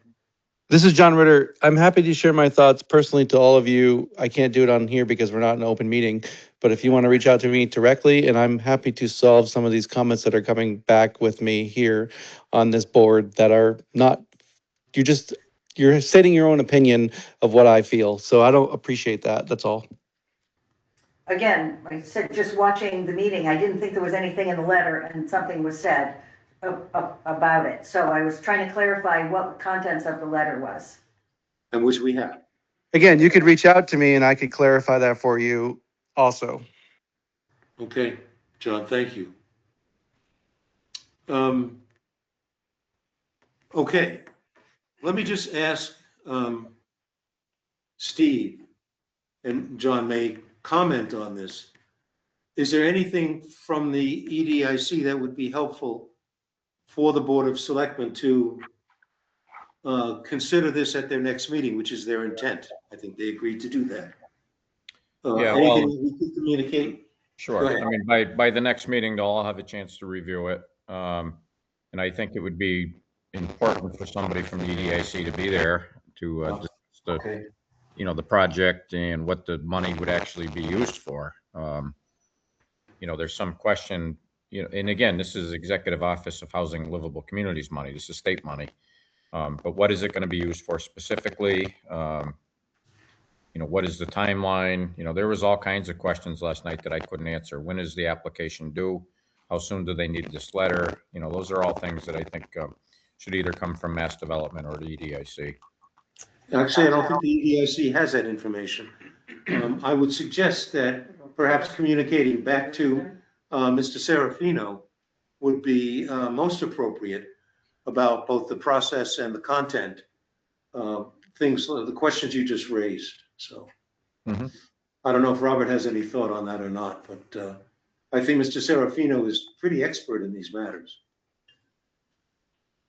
This is John Ritter. I'm happy to share my thoughts personally to all of you. I can't do it on here because we're not in an open meeting, but if you want to reach out to me directly, and I'm happy to solve some of these comments that are coming back with me here on this board that are not, you're stating your own opinion of what I feel. So I don't appreciate that. That's all. Again, like I said, just watching the meeting, I didn't think there was anything in the letter and something was said about it. So I was trying to clarify what the contents of the letter was. And which we have. Again, you could reach out to me and I could clarify that for you also. Okay, John, thank you. Okay, let me just ask Steve, and John may comment on this. Is there anything from the EDIC that would be helpful for the Board of Selectmen to consider this at their next meeting, which is their intent? I think they agreed to do that. Yeah, Anything well, we can communicate? sure. I mean, by the next meeting, they'll all have a chance to review it. And I think it would be important for somebody from the EDIC to be there to discuss the, Okay. you know, the project and what the money would actually be used for. You know, there's some question, you know, and again, this is Executive Office of Housing and Livable Communities money. This is state money. But what is it going to be used for specifically? You know, what is the timeline? You know, there was all kinds of questions last night that I couldn't answer. When is the application due? How soon do they need this letter? You know, those are all things that I think should either come from MassDevelopment or the EDIC. Actually, I don't think the EDIC has that information. I would suggest that perhaps communicating back to Mr. Serafino would be most appropriate about both the process and the content, things, the questions you just raised. So I don't know if Robert has any thought on that or not, but I think Mr. Serafino is pretty expert in these matters.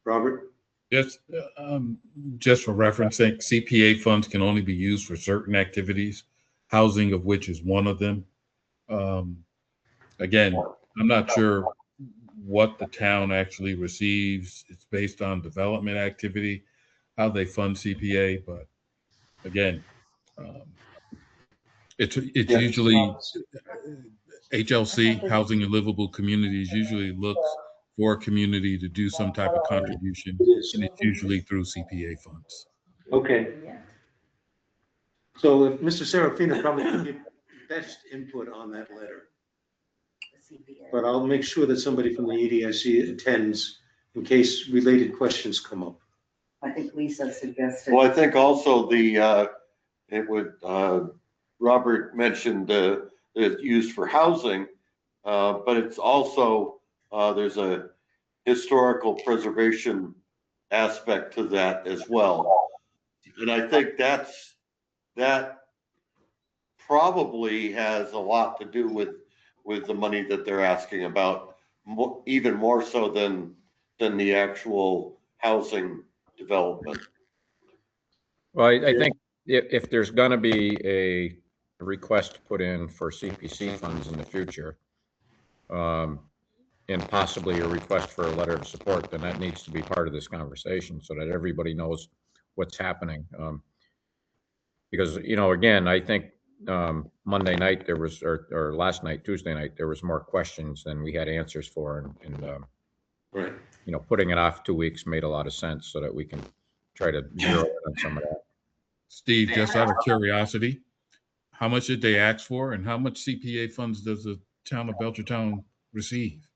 Robert? Just for referencing, CPA funds can only be used for certain activities, housing of which is one of them. Again, I'm not sure what the town actually receives. It's based on development activity, how they fund CPA, but again, it's usually HLC, Housing and Livable Communities, usually looks for a community to do some type of contribution, and it's usually through CPA funds. Okay. So if Mr. Serafino probably can give best input on that letter. But I'll make sure that somebody from the EDIC attends in case related questions come up. I think Lisa suggested. Well, I think also it would, Robert mentioned it's used for housing, but it's also, there's a historical preservation aspect to that as well. And I think that probably has a lot to do with the money that they're asking about, even more so than the actual housing development. Well, I think if there's going to be a request put in for CPC funds in the future, and possibly a request for a letter of support, then that needs to be part of this conversation so that everybody knows what's happening. Because, you know, again, I think Monday night there was, or last night, Tuesday night, there was more questions than we had answers for. And right. You know, putting it off 2 weeks made a lot of sense so that we can try to zero in on some of that. Steve, just out of curiosity, how much did they ask for, and how much CPA funds does the town of Belchertown receive?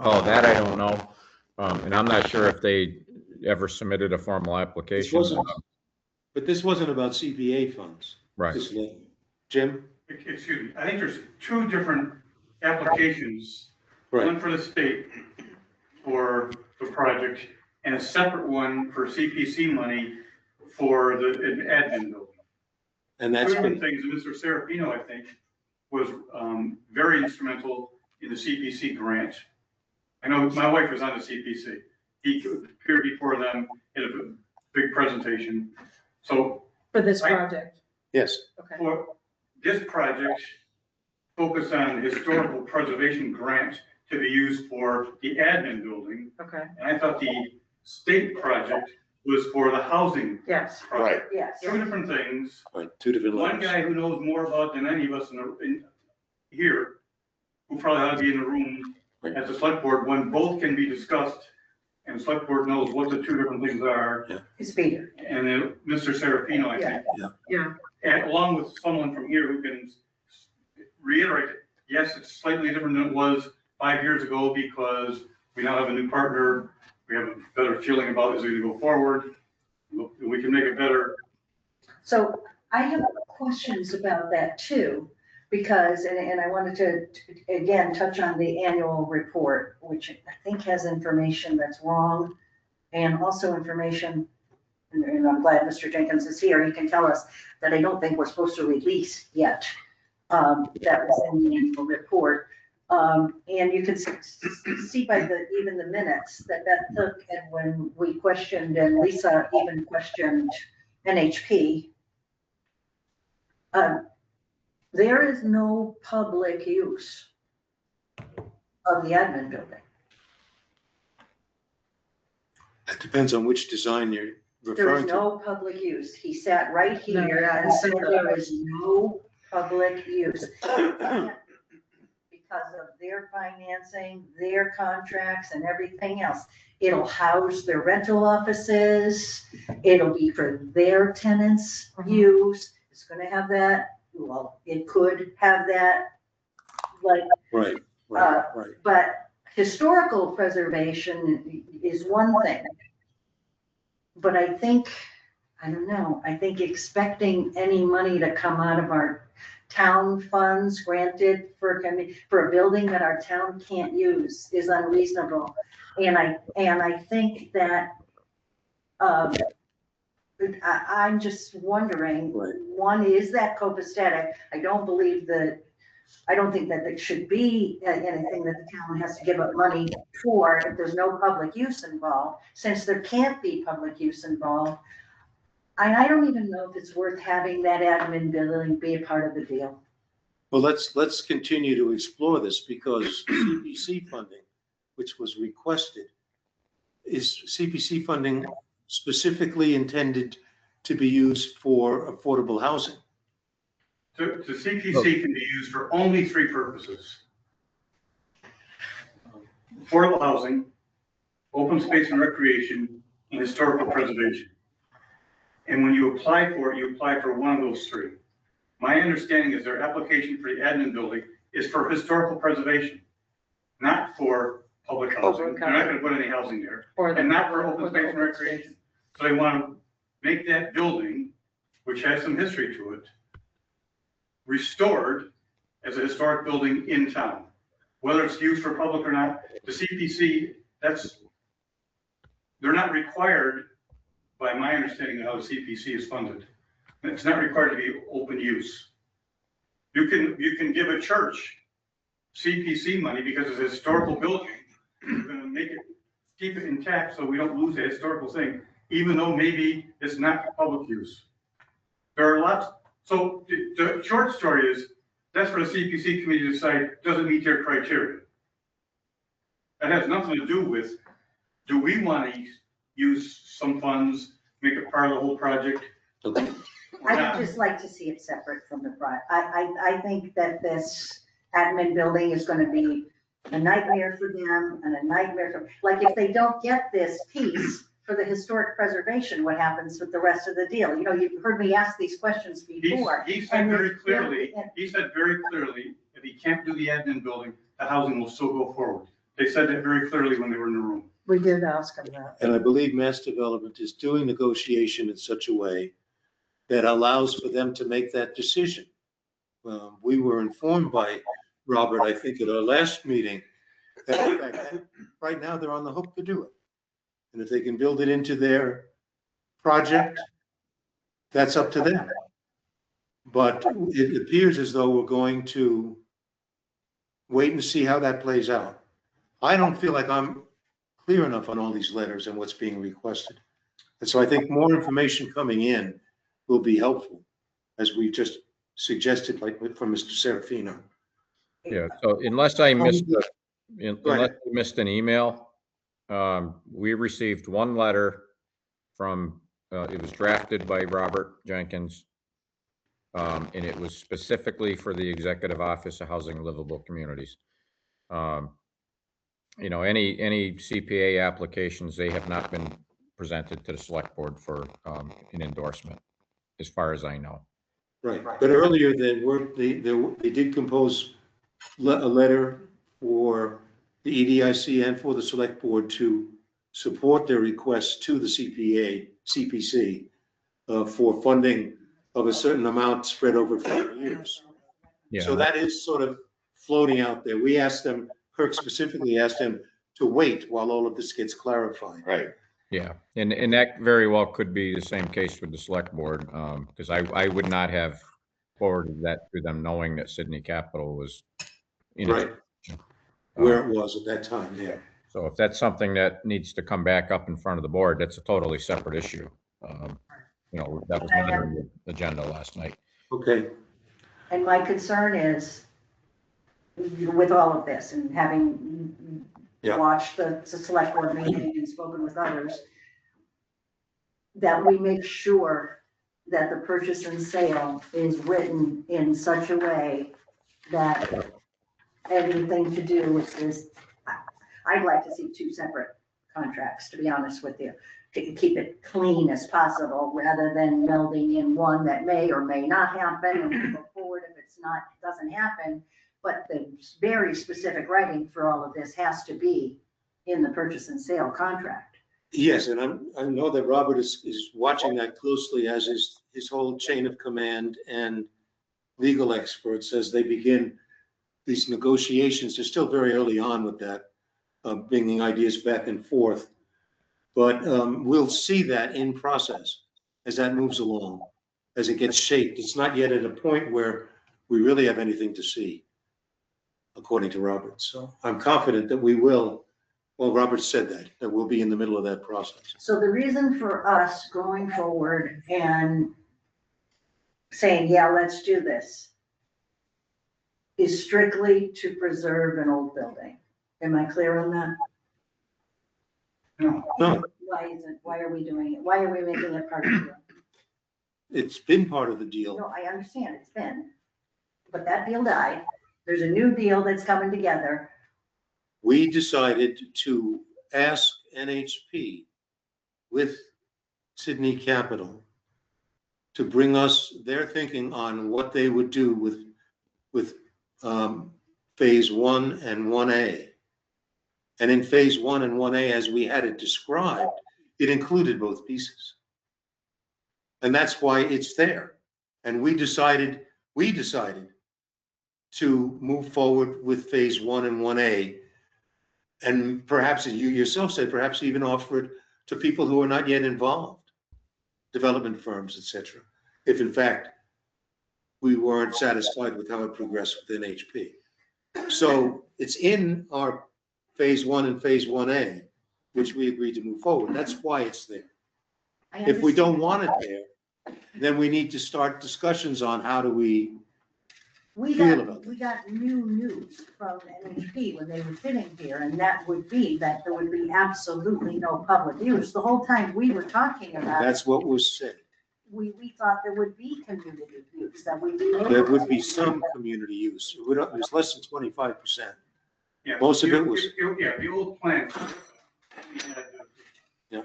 Oh, that I don't know. And I'm not sure if they ever submitted a formal application. But this wasn't about CPA funds. Right. Jim? Excuse me. I think there's two different applications. Right. One for the state for the project and a separate one for CPC money for the admin building. And that's two different things. Mr. Serafino, I think, was very instrumental in the CPC grant. I know my wife was on the CPC. He appeared before them, had a big presentation. So For this project, Yes, okay. for this project, focus on historical preservation grant to be used for the admin building. Okay, And I thought the state project was for the housing yes, project. Yes. Two different things. right, two different One levels. guy who knows more about than any of us in here, who probably ought to be in the room at the select board when both can be discussed. And the select board knows what the two different things are. It's Peter. And then Mr. Serafino, I think. yeah, And along with someone from here who can reiterate, yes, it's slightly different than it was 5 years ago because we now have a new partner. We have a better feeling about as we go forward. We can make it better. So I have questions about that too, because, and I wanted to, again, touch on the annual report, which I think has information that's wrong, and also information, and I'm glad Mr. Jenkins is here, he can tell us that I don't think we're supposed to release yet. That was in the annual report. And you can see by even the minutes that took, and when we questioned, and Lisa even questioned NHP, there is no public use of the admin building. It depends on which design you're There referring is to. no public use. He sat right No, here yeah, and said it's- there is no public use. Because of their financing, their contracts and everything else. It'll house their rental offices. It'll be for their tenants' use. It's gonna have that, well, it could have that, like, Right, right, right. but historical preservation is one thing. But I think, I don't know, I think expecting any money to come out of our town funds granted for a building that our town can't use is unreasonable. And I think that, I'm just wondering, Right. one, is that copacetic? I don't think that it should be anything that the town has to give up money for if there's no public use involved. Since there can't be public use involved, I don't even know if it's worth having that admin building be a part of the deal. Well, let's continue to explore this because CPC funding, which was requested, is CPC funding specifically intended to be used for affordable housing. The CPC can be used for only three purposes. Affordable housing, open space and recreation, and historical preservation. And when you apply for it, you apply for one of those three. My understanding is their application for the admin building is for historical preservation, not for public housing. They're not gonna put any housing there, and not for open space and recreation. So they wanna make that building, which has some history to it, restored as a historic building in town. Whether it's used for public or not, the CPC, they're not required, by my understanding of how the CPC is funded. It's not required to be open use. You can give a church CPC money because it's a historical building. You're gonna keep it intact so we don't lose the historical thing, even though maybe it's not public use. There are lots, so the short story is, that's for the CPC committee to decide, does it meet their criteria? That has nothing to do with, do we want to use some funds, make it part of the whole project? Okay. Or I'd not? just like to see it separate from the project. I think that this admin building is gonna be a nightmare for them and a nightmare for, like, if they don't get this piece for the historic preservation, what happens with the rest of the deal? You know, you've heard me ask these questions before. He said very clearly, if he can't do the admin building, the housing will still go forward. They said that very clearly when they were in the room. we did ask him that. And I believe MassDevelopment is doing negotiation in such a way that allows for them to make that decision. We were informed by Robert, I think at our last meeting, that in fact, right now they're on the hook to do it. And if they can build it into their project, that's up to them. But it appears as though we're going to wait and see how that plays out. I don't feel like I'm clear enough on all these letters and what's being requested. And so I think more information coming in will be helpful, as we just suggested, like from Mr. Serafino. Yeah, so unless I missed, Go unless ahead. I missed an email, we received one letter from, it was drafted by Robert Jenkins. And it was specifically for the Executive Office of Housing and Livable Communities. You know, any CPA applications, they have not been presented to the select board for an endorsement, as far as I know. Right, but earlier they did compose a letter for the EDIC and for the select board to support their request to the CPC for funding of a certain amount spread over 4 years. Yeah. So that is sort of floating out there. We asked them, Kirk specifically asked them to wait while all of this gets clarified. Right. Yeah, and that very well could be the same case with the select board, because I would not have forwarded that to them knowing that Sydney Capital was in Right. Where it was at that time, yeah. So if that's something that needs to come back up in front of the board, that's a totally separate issue. You know, that was not on the agenda last night. Okay. And my concern is, with all of this and having watched the select board meeting and spoken with others, that we make sure that the purchase and sale is written in such a way that anything to do with this, I'd like to see 2 separate contracts, to be honest with you, to keep it clean as possible, rather than melding in one that may or may not happen, and we go forward if it's not, doesn't happen. But the very specific writing for all of this has to be in the purchase and sale contract. Yes, and I know that Robert is watching that closely, as is his whole chain of command and legal experts as they begin these negotiations. They're still very early on with that, bringing ideas back and forth. But we'll see that in process as that moves along, as it gets shaped. It's not yet at a point where we really have anything to see, according to Robert. So I'm confident that we will. Well, Robert said that we'll be in the middle of that process. So the reason for us going forward and saying, yeah, let's do this, is strictly to preserve an old building. Am I clear on that? No. Why are we doing it? Why are we making it part of the deal? It's been part of the deal. No, I understand it's been, but that deal died. There's a new deal that's coming together. We decided to ask NHP with Sydney Capital to bring us their thinking on what they would do with phase 1 and 1A. And in phase 1 and 1A, as we had it described, it included both pieces. And that's why it's there. And we decided to move forward with phase 1 and 1A. And perhaps, as you yourself said, perhaps even offer it to people who are not yet involved, development firms, etc. If in fact we weren't satisfied with how it progressed with NHP. So it's in our phase 1 and phase 1A, which we agreed to move forward. That's why it's there. If we don't want it there, then we need to start discussions on how do we feel about it. We got new news from NHP when they were sitting here, and that would be that there would be absolutely no public use. The whole time we were talking about it, That's what was said. we thought there would be community use, that we'd be. There would be some community use. It was less than 25%. Yeah, Most of it was. Yeah, the old plan. We had Yeah.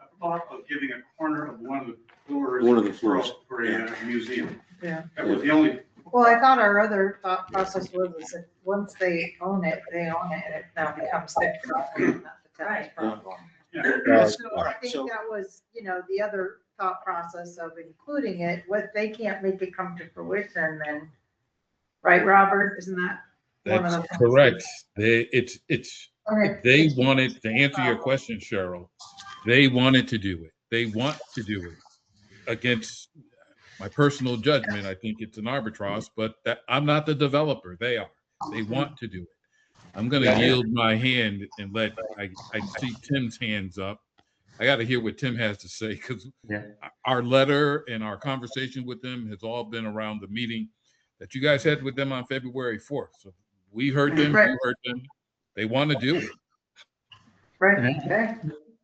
a thought of giving a corner of one of the floors. One of the floors, For a museum. Yeah. That was the only. Well, I thought our other thought process was that once they own it, and it now becomes their problem, not the town's problem. Yeah. So I think So- that was, the other thought process of including it. What they can't make it come to fruition, then, right, Robert? Isn't that one of That's the? correct. Okay. They wanted, to answer your question, Cheryl, they wanted to do it. They want to do it against my personal judgment. I think it's an arbitrage, but I'm not the developer. They are. They want to do it. I'm going to yield my hand and let, I see Tim's hands up. I got to hear what Tim has to say because Yeah. our letter and our conversation with them has all been around the meeting that you guys had with them on February 4th. So we heard them, Right. you heard them. They want to do it. Right, okay.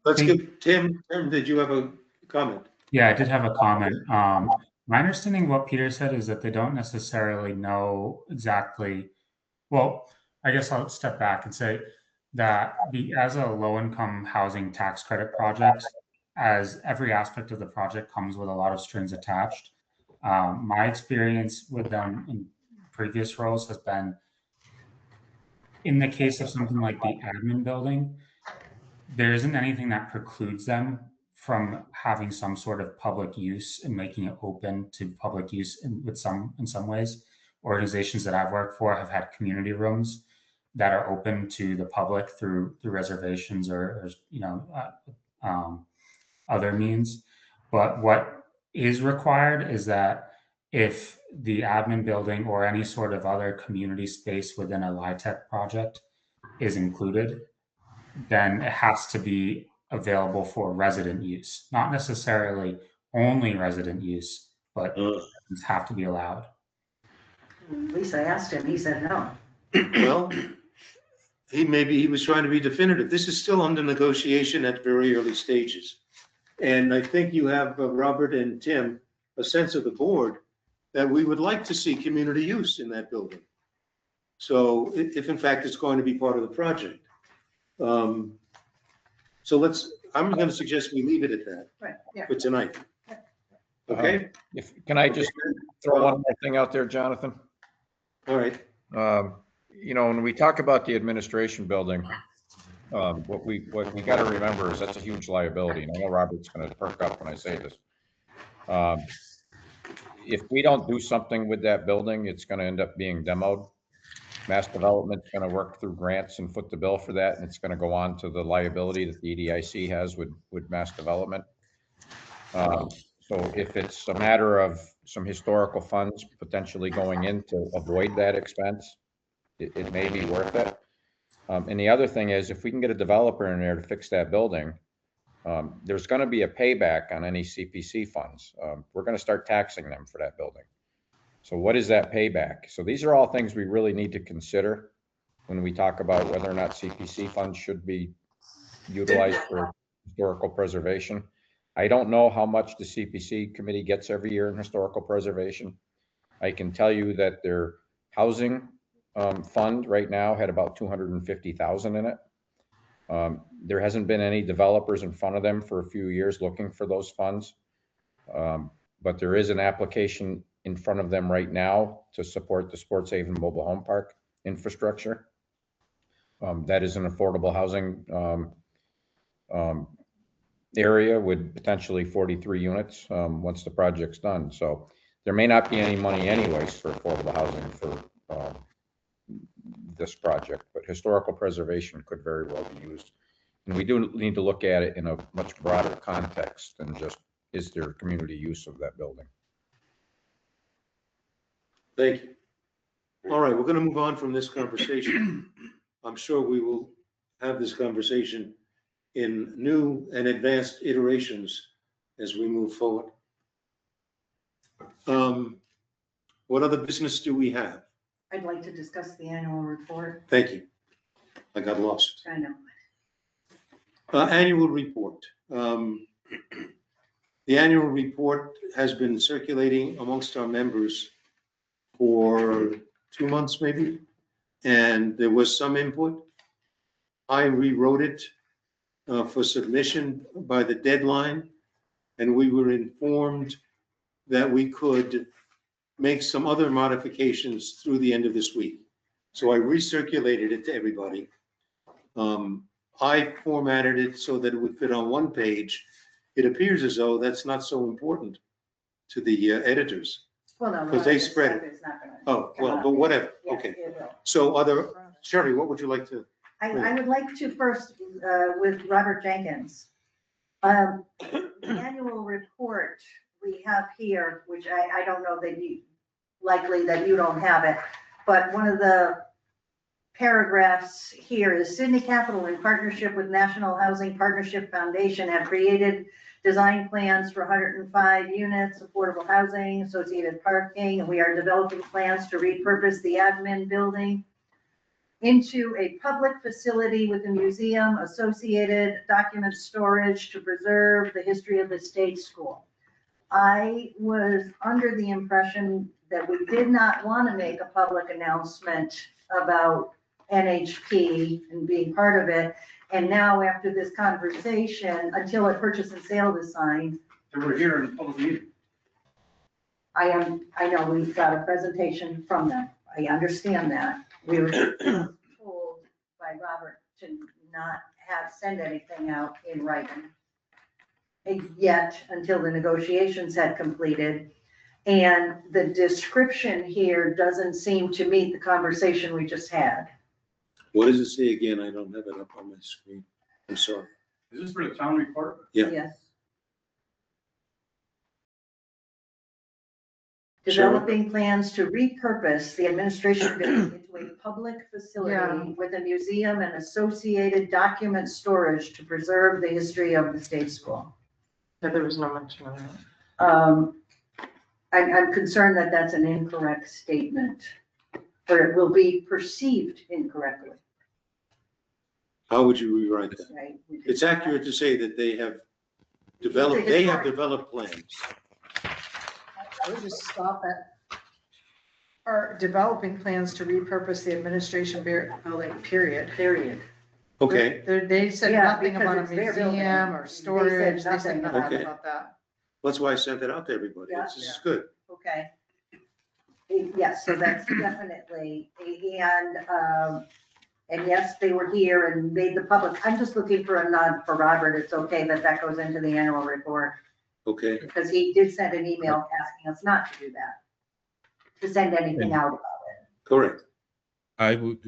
Let's give Tim, did you have a comment? Yeah, I did have a comment. My understanding of what Peter said is that they don't necessarily know exactly. Well, I guess I'll step back and say that as a low-income housing tax credit project, as every aspect of the project comes with a lot of strings attached. My experience with them in previous roles has been, in the case of something like the admin building, there isn't anything that precludes them from having some sort of public use and making it open to public use in some ways. Organizations that I've worked for have had community rooms that are open to the public through reservations or other means. But what is required is that if the admin building or any sort of other community space within a LIHTC project is included, then it has to be available for resident use, not necessarily only resident use, but residents have to be allowed. At least I asked him, he said no. Well, he was trying to be definitive. This is still under negotiation at very early stages. And I think you have, Robert and Tim, a sense of the board that we would like to see community use in that building. So if in fact it's going to be part of the project. So I'm going to suggest we leave it at that Right, yeah. for tonight. Okay? Can I just throw one more thing out there, Jonathan? All right. When we talk about the administration building, what we got to remember is that's a huge liability. And I know Robert's going to perk up when I say this. If we don't do something with that building, it's going to end up being demoed. MassDevelopment's going to work through grants and foot the bill for that, and it's going to go on to the liability that the EDIC has with MassDevelopment. So if it's a matter of some historical funds potentially going in to avoid that expense, it may be worth it. And the other thing is, if we can get a developer in there to fix that building, there's going to be a payback on any CPC funds. We're going to start taxing them for that building. So what is that payback? So these are all things we really need to consider when we talk about whether or not CPC funds should be utilized for historical preservation. I don't know how much the CPC committee gets every year in historical preservation. I can tell you that their housing fund right now had about 250,000 in it. There hasn't been any developers in front of them for a few years looking for those funds. But there is an application in front of them right now to support the Sports Haven Mobile Home Park infrastructure. That is an affordable housing area with potentially 43 units once the project's done. So there may not be any money anyways for affordable housing for this project, but historical preservation could very well be used. And we do need to look at it in a much broader context than just, is there community use of that building? Thank you. All right, we're going to move on from this conversation. I'm sure we will have this conversation in new and advanced iterations as we move forward. What other business do we have? I'd like to discuss the annual report. Thank you. I got lost. I know. Annual report. The annual report has been circulating amongst our members for 2 months maybe, and there was some input. I rewrote it for submission by the deadline, and we were informed that we could make some other modifications through the end of this week. So I recirculated it to everybody. I formatted it so that it would fit on one page. It appears as though that's not so important to the editors. Well, no, because they spread it. It's not gonna Oh, come well, out. but whatever. Yeah, Okay. it will. So Sherry, what would you like to? I would like to first, with Robert Jenkins. The annual report we have here, which I don't know that likely that you don't have it, but one of the paragraphs here is Sydney Capital, in partnership with National Housing Partnership Foundation, have created design plans for 105 units, affordable housing, associated parking, and we are developing plans to repurpose the admin building into a public facility with a museum, associated document storage to preserve the history of the state school. I was under the impression that we did not want to make a public announcement about NHP and being part of it. And now after this conversation, until a purchase and sale is signed, They were here in public meeting. I know we've got a presentation from them. I understand that. We were told by Robert to not send anything out in writing yet until the negotiations had completed. And the description here doesn't seem to meet the conversation we just had. What does it say again? I don't have it up on my screen. I'm sorry. Is this for the town report? Yeah. Yes. Sure. Developing plans to repurpose the administration building into a public facility with a museum and associated document storage to preserve the history of the state school. Yeah, there was no mention of that. I'm concerned that that's an incorrect statement, or it will be perceived incorrectly, How would you rewrite that? right? It's accurate to say that they have developed plans. I would just stop at, or developing plans to repurpose the administration building, period. Period. Okay, They said Yeah, nothing about a because it's their building. museum or They said storage. They said nothing nothing Okay. about that. that's why I sent it out to everybody. Yeah. This is good. Okay. Yes, so that's definitely, and yes, they were here and made the public, I'm just looking for a nod for Robert. It's okay that that goes into the annual report, Okay, because he did send an email asking us not to do that, to send anything out about it. correct. I would,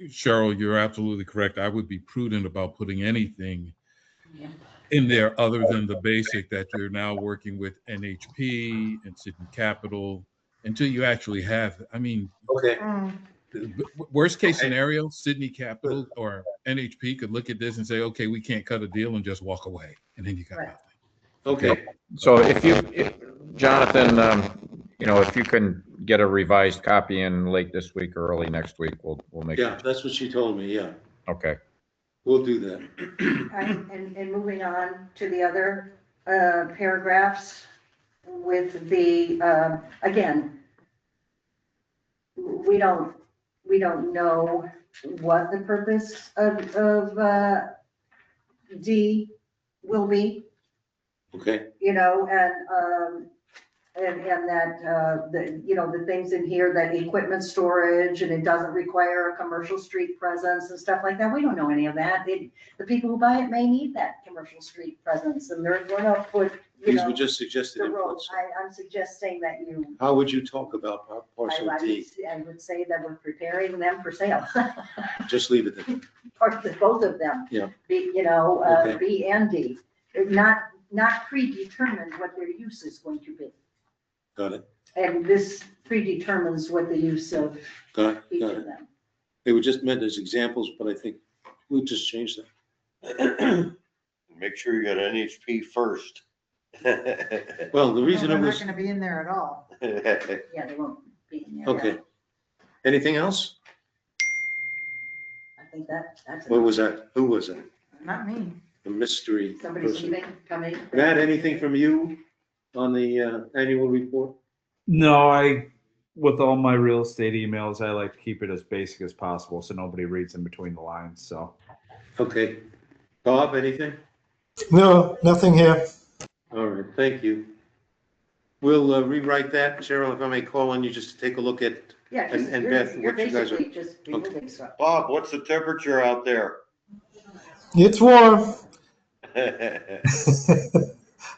Cheryl, you're absolutely correct. I would be prudent about putting anything Yeah. in there other than the basic that you're now working with NHP and Sydney Capital until you actually have, I mean, Okay, worst case scenario, Sydney Capital or NHP could look at this and say, okay, we can't cut a deal and just walk away. And then you got Right. nothing. okay. So Jonathan, if you can get a revised copy in late this week or early next week, we'll make Yeah, it. that's what she told me. Yeah, Okay. we'll do that. And moving on to the other paragraphs with the, again, we don't know what the purpose of D will be, Okay, and that, the things in here, that equipment storage, and it doesn't require a commercial street presence and stuff like that. We don't know any of that. The people who buy it may need that commercial street presence, and we're gonna put, these were just suggested the road. inputs. I'm suggesting that you, How would you talk about parcel D? I would say that we're preparing them for sale. Just leave it there. Both of them. Yeah. Okay. B and D, not predetermined what their use is going to be. Got it. And this predetermines what the use of Got each it. of them. They were just meant as examples, but I think we'll just change that. Make sure you got NHP first. Well, the reason They're it not was, gonna be in there at all. Yeah, they won't be in there. okay. Anything else? I think that's. What was that? Who was it? Not me. The mystery Somebody's person. leaving, coming. Matt, anything from you on the annual report? No, with all my real estate emails, I like to keep it as basic as possible so nobody reads in between the lines. So, Okay. Bob, anything? No, nothing here. All right, thank you. We'll rewrite that. Cheryl, if I may call on you just to take a look at, Yeah, and Beth, you're what you guys are. basically just removing stuff. Bob, what's the temperature out there? It's warm.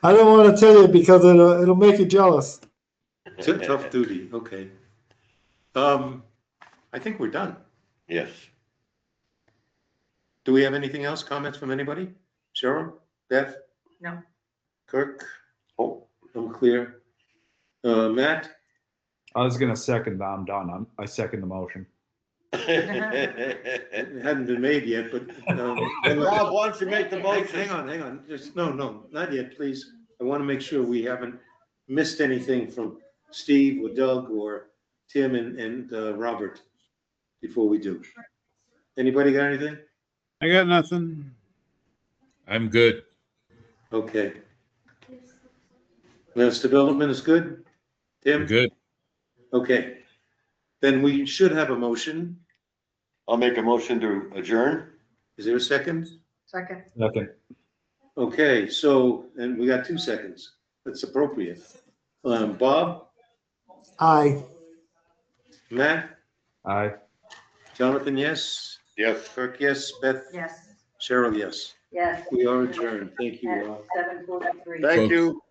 I don't want to tell you because it'll make you jealous. Tough duty, okay. I think we're done. Yes. Do we have anything else? Comments from anybody? Cheryl, Beth, No. Kirk? Oh, I'm clear. Matt? I was gonna second that. I'm done. I second the motion. It hadn't been made yet, but. Rob, why don't you make the motion? Hang on, just, no, not yet, please. I want to make sure we haven't missed anything from Steve or Doug or Tim and Robert before we do. Anybody got anything? I got nothing. I'm good. Okay. Mass development is good? I'm Tim? good. Okay. Then we should have a motion. I'll make a motion to adjourn. Is there a second? Second. Second. Okay, so, and we got 2 seconds. That's appropriate. Bob, Aye. Matt, Aye. Jonathan, yes. Yes. Kirk, yes. Beth, Yes, Cheryl, yes. yes. We are adjourned. Thank you At all. 7:43. Thank you.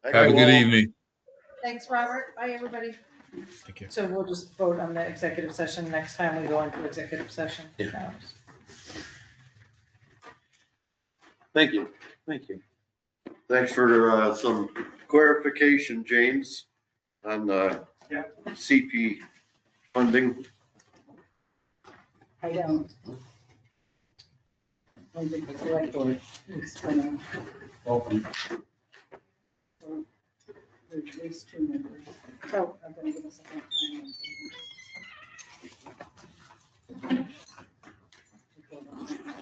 Thank Have a you good all. evening. Thanks, Robert. Bye, everybody. Thank you. So we'll just vote on the executive session next time we go into executive session. Yeah. Thank you. Thank you. Thanks for some clarification, James, on the CP funding. I don't. I think the select board is gonna. There's at least 2 members. So I'm gonna give us a hard time.